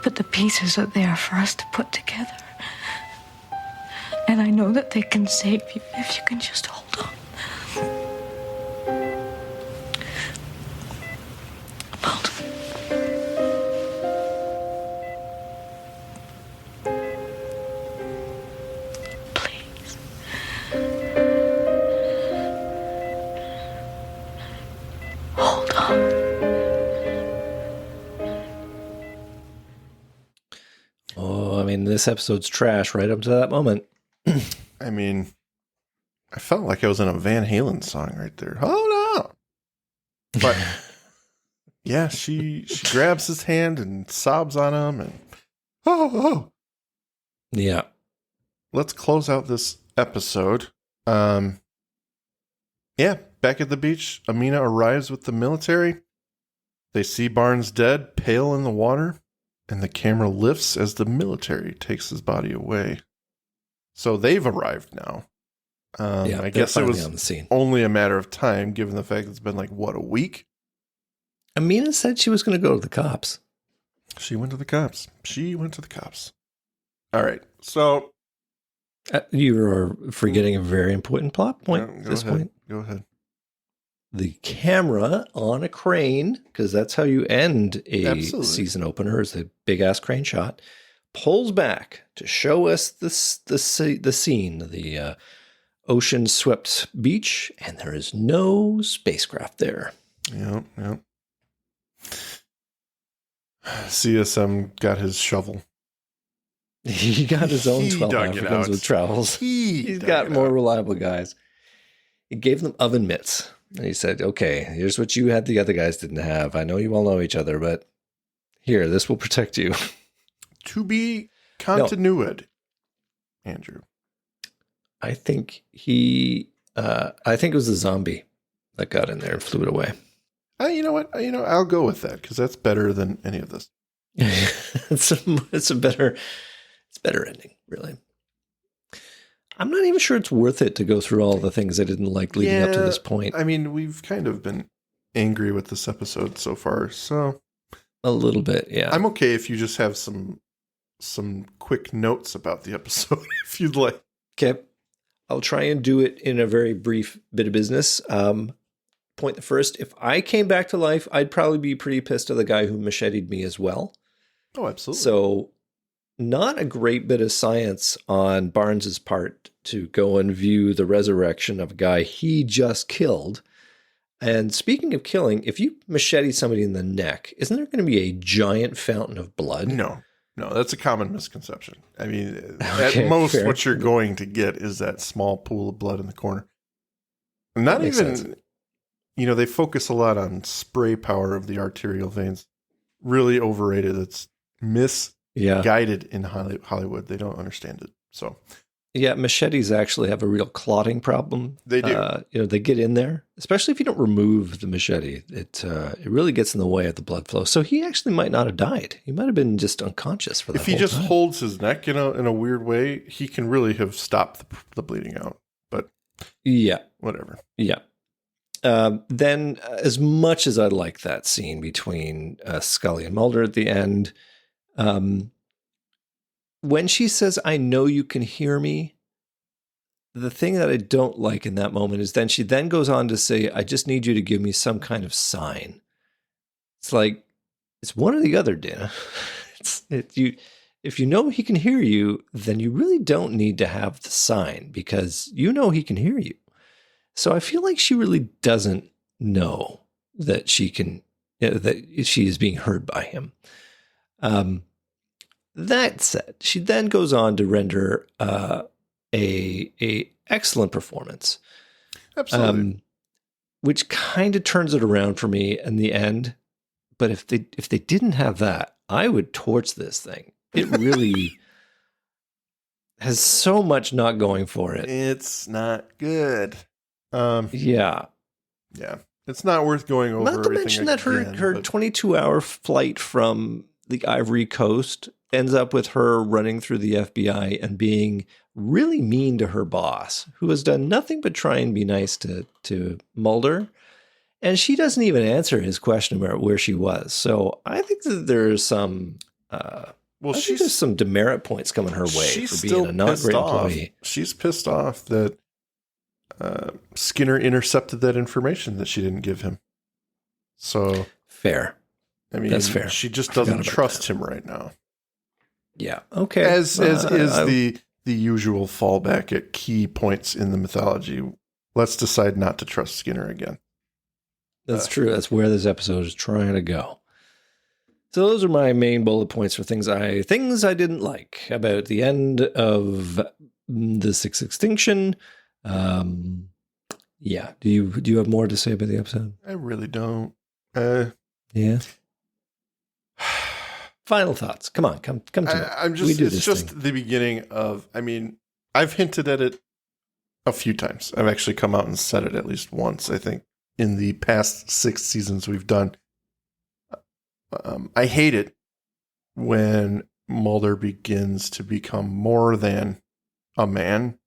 But the pieces are there for us to put together. And I know that they can save you if you can just hold on. Mulder. Please. Hold on. Oh, I mean, this episode's trash right up to that moment. I mean, I felt like I was in a Van Halen song right there. Hold on. But yeah, she grabs his hand and sobs on him and oh. Yeah. Let's close out this episode. Yeah, back at the beach, Amina arrives with the military. They see Barnes dead, pale in the water, and the camera lifts as the military takes his body away. So they've arrived now. I guess it was on the scene. only a matter of time, given the fact it's been like, what, a week? Amina said she was going to go to the cops. She went to the cops. All right. So You are forgetting a very important plot point at this point. Go ahead. The camera on a crane, because that's how you end a Absolutely. season opener, is a big-ass crane shot, pulls back to show us the scene, the ocean-swept beach, and there is no spacecraft there. Yep. CSM got his shovel. He got his own He 12 dug it Africans out. with travels. He's dug got it more out. reliable guys. He gave them oven mitts. And he said, okay, here's what you had the other guys didn't have. I know you all know each other, but here, this will protect you. To be continued, Andrew. I think it was the zombie that got in there and flew it away. You know what? I'll go with that because that's better than any of this. It's better ending, really. I'm not even sure it's worth it to go through all the things I didn't like leading up to this point. I mean, we've kind of been angry with this episode so far, so A little bit, yeah. I'm okay if you just have some quick notes about the episode, if you'd like. Okay. I'll try and do it in a very brief bit of business. Point the first, if I came back to life, I'd probably be pretty pissed at the guy who macheted me as well. Oh, absolutely. So not a great bit of science on Barnes's part to go and view the resurrection of a guy he just killed. And speaking of killing, if you machete somebody in the neck, isn't there going to be a giant fountain of blood? No, that's a common misconception. I mean, Okay, at most, fair. what you're going to get is that small pool of blood in the corner. Not That makes even, sense. They focus a lot on spray power of the arterial veins. Really overrated. It's misguided in Hollywood. They don't understand it. So, Yeah, machetes actually have a real clotting problem. They do. They get in there, especially if you don't remove the machete. It really gets in the way of the blood flow. So he actually might not have died. He might have been just unconscious for that if he whole just time. holds his neck in a weird way, he can really have stopped the bleeding out. But Yeah, whatever. yeah. Then, as much as I like that scene between Scully and Mulder at the end, when she says, "I know you can hear me," the thing that I don't like in that moment is then she then goes on to say, "I just need you to give me some kind of sign." It's like, it's one or the other, Dana. If you know he can hear you, then you really don't need to have the sign because you know he can hear you. So I feel like she really doesn't know that she can, that she is being heard by him. That said, she then goes on to render a excellent performance, Absolutely. which kind of turns it around for me in the end. But if they didn't have that, I would torch this thing. It really has so much not going for it. It's not good. Yeah. Yeah. It's not worth going over. Not to everything mention that again, her but 22-hour flight from the Ivory Coast ends up with her running through the FBI and being really mean to her boss, who has done nothing but try and be nice to Mulder. And she doesn't even answer his question about where she was. So I think that there's some I think there's some demerit points coming her way for being a not great employee. She's pissed off that Skinner intercepted that information that she didn't give him. So fair. I mean, that's fair. She just doesn't trust him right now. Yeah. Okay. As is the usual fallback at key points in the mythology. Let's decide not to trust Skinner again. That's true. That's where this episode is trying to go. So those are my main bullet points for things I didn't like about the end of the Sixth Extinction. Yeah. Do you have more to say about the episode? I really don't. Yeah. Final thoughts. Come on, come to it. It's just the beginning of. I mean, I've hinted at it a few times. I've actually come out and said it at least once. I think in the past 6 seasons we've done. I hate it when Mulder begins to become more than a man.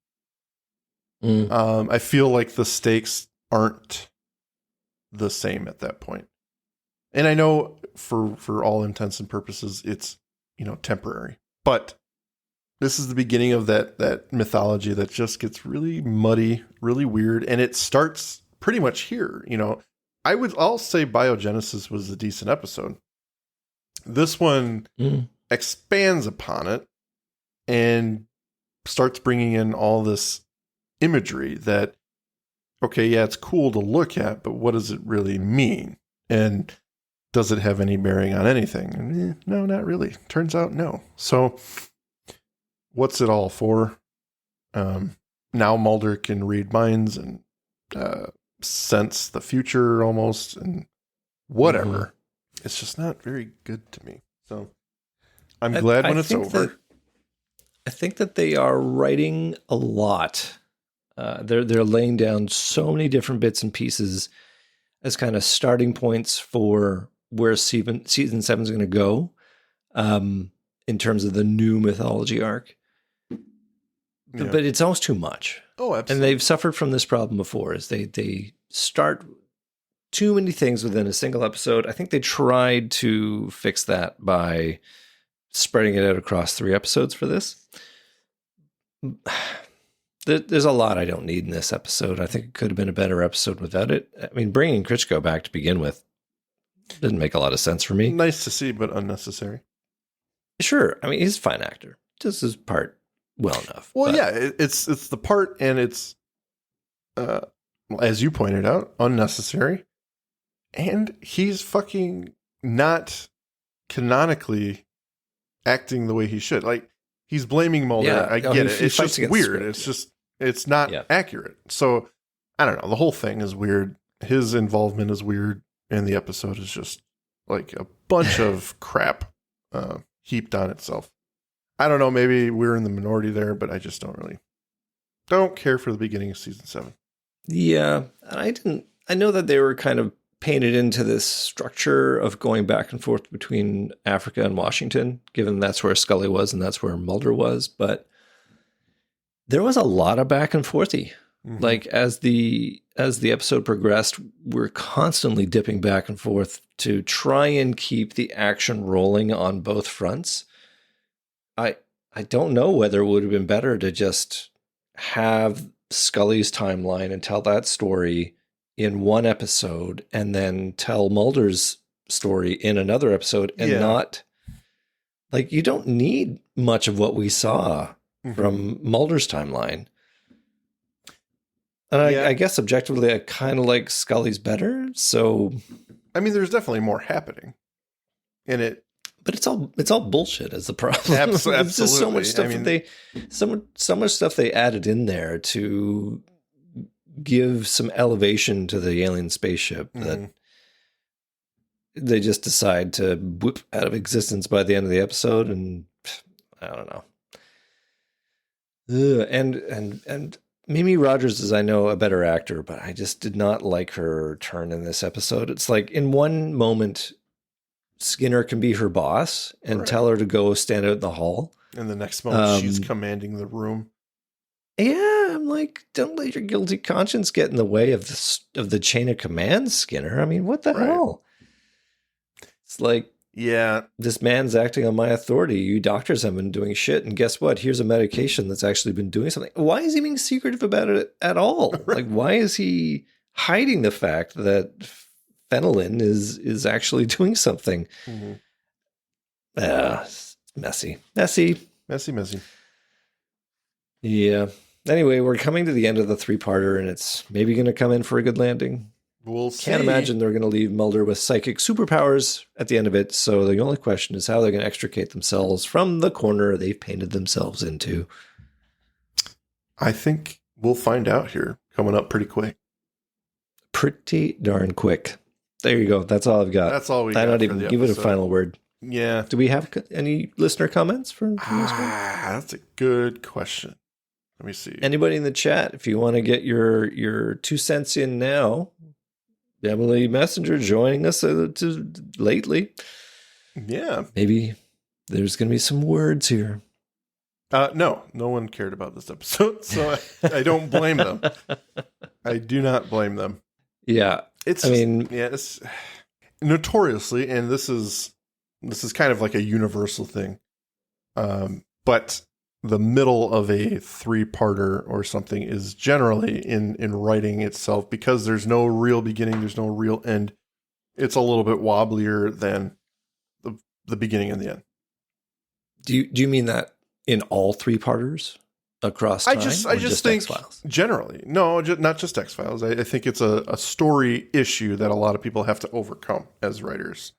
I feel like the stakes aren't the same at that point. And I know for all intents and purposes, it's, temporary. But this is the beginning of that mythology that just gets really muddy, really weird. And it starts pretty much here. I'll say Biogenesis was a decent episode. This one expands upon it and starts bringing in all this imagery that, okay, yeah, it's cool to look at, but what does it really mean? And does it have any bearing on anything? No, not really. Turns out no. So what's it all for? Now Mulder can read minds and sense the future almost and whatever. Mm-hmm. It's just not very good to me. So I'm glad when it's over. I think that they are writing a lot. They're laying down so many different bits and pieces as kind of starting points for where season 7 is going to go in terms of the new mythology arc. Yeah. But it's almost too much. Oh, absolutely. And they've suffered from this problem before, is they start too many things within a single episode. I think they tried to fix that by spreading it out across 3 episodes for this. There's a lot I don't need in this episode. I think it could have been a better episode without it. I mean, bringing Krichgau back to begin with didn't make a lot of sense for me. Nice to see, but unnecessary. Sure. I mean, he's a fine actor. Does his part well enough. Well, yeah, it's the part, and it's, as you pointed out, unnecessary. And he's fucking not canonically acting the way he should. Like, he's blaming Mulder. Yeah, I get it. It's just weird. It's not accurate. So, I don't know. The whole thing is weird. His involvement is weird. And the episode is just like a bunch of crap heaped on itself. I don't know. Maybe we're in the minority there, but I just don't care for the beginning of season 7. Yeah. I know that they were kind of painted into this structure of going back and forth between Africa and Washington, given that's where Scully was and that's where Mulder was. But there was a lot of back and forthy. Mm-hmm. Like as the episode progressed, we're constantly dipping back and forth to try and keep the action rolling on both fronts. I don't know whether it would have been better to just have Scully's timeline and tell that story in one episode and then tell Mulder's story in another episode and not like, you don't need much of what we saw from Mulder's timeline. And I guess objectively, I kind of like Scully's better. So, I mean, there's definitely more happening in it, but it's all bullshit. Is the problem? Absolutely. It's just so much stuff so much stuff they added in there to give some elevation to the alien spaceship that they just decide to whoop out of existence by the end of the episode, and I don't know. And Mimi Rogers is, I know, a better actor, but I just did not like her turn in this episode. It's like in one moment, Skinner can be her boss and tell her to go stand out in the hall. And the next moment, she's commanding the room. Yeah, I'm like, don't let your guilty conscience get in the way of the chain of command, Skinner. I mean, what the hell? It's like, Yeah. This man's acting on my authority. You doctors have been doing shit. And guess what? Here's a medication that's actually been doing something. Why is he being secretive about it at all? Like, why is he hiding the fact that phenolin is actually doing something? Messy. Yeah. Anyway, we're coming to the end of the 3-parter, and it's maybe going to come in for a good landing. We'll see. Can't imagine they're going to leave Mulder with psychic superpowers at the end of it. So the only question is how they're going to extricate themselves from the corner they've painted themselves into. I think we'll find out here coming up pretty quick. Pretty darn quick. There you go. That's all I've got. That's all we got. I don't even give it a final word. Yeah. Do we have any listener comments from this one? That's a good question. Let me see. Anybody in the chat, if you want to get your 2 cents in now, Emily Messenger joining us lately. Yeah. Maybe there's going to be some words here. No one cared about this episode, so I don't blame them. I do not blame them. Yeah. It's notoriously, and this is kind of like a universal thing. But the middle of a 3-parter or something is generally in writing itself, because there's no real beginning, there's no real end. It's a little bit wobblier than the beginning and the end. Do you mean that in all 3-parters across time? I just think X-Files? Generally, no, not just X-Files. I think it's a story issue that a lot of people have to overcome as writers.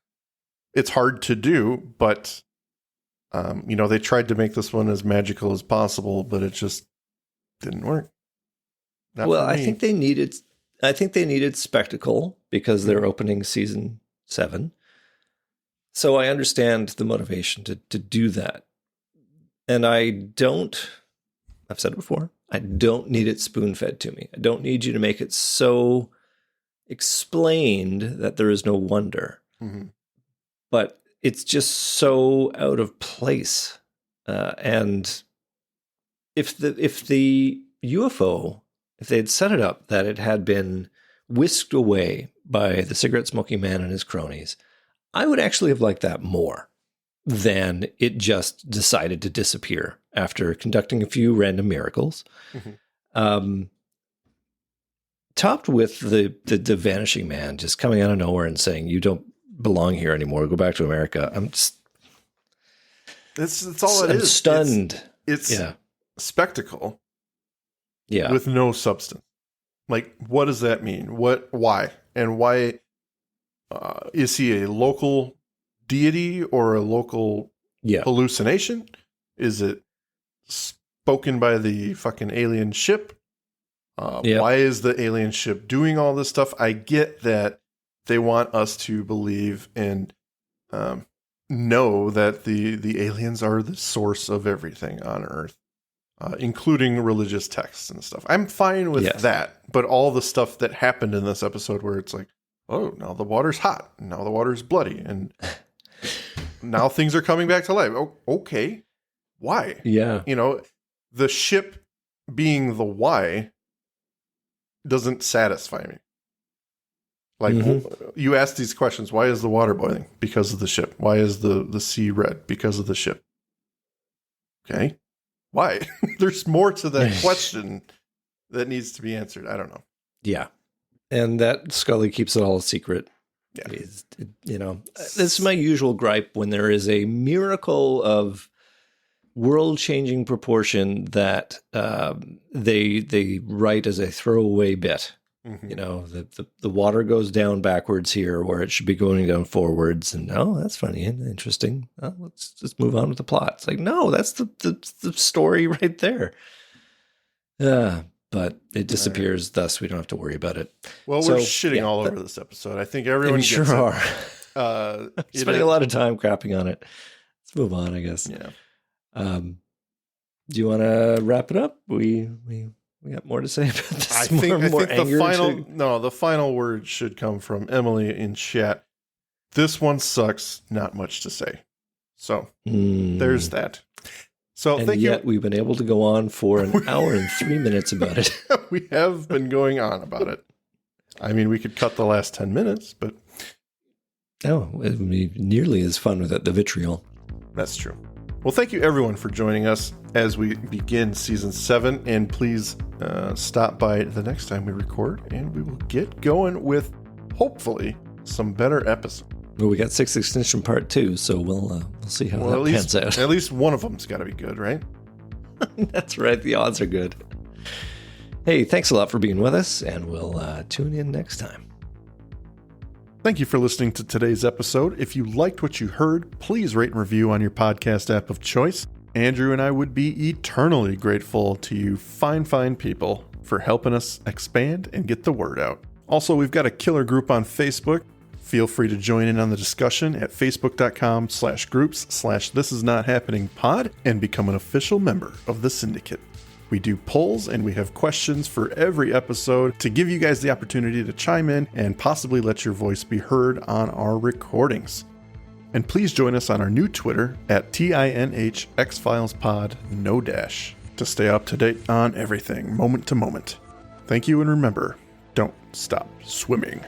It's hard to do, but they tried to make this one as magical as possible, but it just didn't work. Well, I think they needed spectacle because they're opening season 7. So I understand the motivation to do that. And I've said it before, I don't need it spoon-fed to me. I don't need you to make it so explained that there is no wonder. Mm-hmm. But it's just so out of place. And if the UFO, if they had set it up that it had been whisked away by the cigarette-smoking man and his cronies, I would actually have liked that more than it just decided to disappear after conducting a few random miracles. Mm-hmm. Topped with the vanishing man just coming out of nowhere and saying, "You don't belong here anymore. Go back to America." I'm just... That's all it is. I'm stunned. It's spectacle. Yeah. With no substance. Like, what does that mean? Why? And why is he a local deity or a local hallucination? Is it spoken by the fucking alien ship? Why is the alien ship doing all this stuff? I get that they want us to believe and know that the aliens are the source of everything on Earth, including religious texts and stuff. I'm fine with that, but all the stuff that happened in this episode where it's like, oh, now the water's hot, now the water's bloody, and now things are coming back to life. Oh, okay, why? Yeah. The ship being the why doesn't satisfy me. Like, you ask these questions, why is the water boiling? Because of the ship. Why is the sea red? Because of the ship. Okay. Why? There's more to that question that needs to be answered. I don't know. Yeah. And that Scully keeps it all a secret. Yeah. This is my usual gripe when there is a miracle of world-changing proportion that they write as a throwaway bit. Mm-hmm. The water goes down backwards here where it should be going down forwards, and that's funny and interesting. Let's just move on with the plot. It's like, no, that's the story right there. But it disappears, thus we don't have to worry about it. Well, we're shitting all over this episode. I think everyone gets sure it. Are. Spending a lot of time crapping on it. Let's move on, I guess. Yeah. Do you want to wrap it up? We got more to say about this. I think the final word should come from Emily in chat. This one sucks. Not much to say. So there's that. So and yet we've been able to go on for an hour and 3 minutes about it. We have been going on about it. I mean, we could cut the last 10 minutes, but Oh, it would be nearly as fun without the vitriol. That's true. Well, thank you everyone for joining us as we begin season 7. And please stop by the next time we record, and we will get going with hopefully some better episodes. Well, we got Sixth Extinction Part 2, so we'll see how that pans out. At least one of them's got to be good, right? That's right. The odds are good. Hey, thanks a lot for being with us, and we'll tune in next time. Thank you for listening to today's episode. If you liked what you heard, please rate and review on your podcast app of choice. Andrew and I would be eternally grateful to you fine people for helping us expand and get the word out. Also, we've got a killer group on Facebook. Feel free to join in on the discussion at facebook.com/groups/thisisnothappeningpod and become an official member of the syndicate. We do polls and we have questions for every episode to give you guys the opportunity to chime in and possibly let your voice be heard on our recordings. And please join us on our new Twitter at tinhxfilespod, no dash, to stay up to date on everything, moment to moment. Thank you, and remember, don't stop swimming.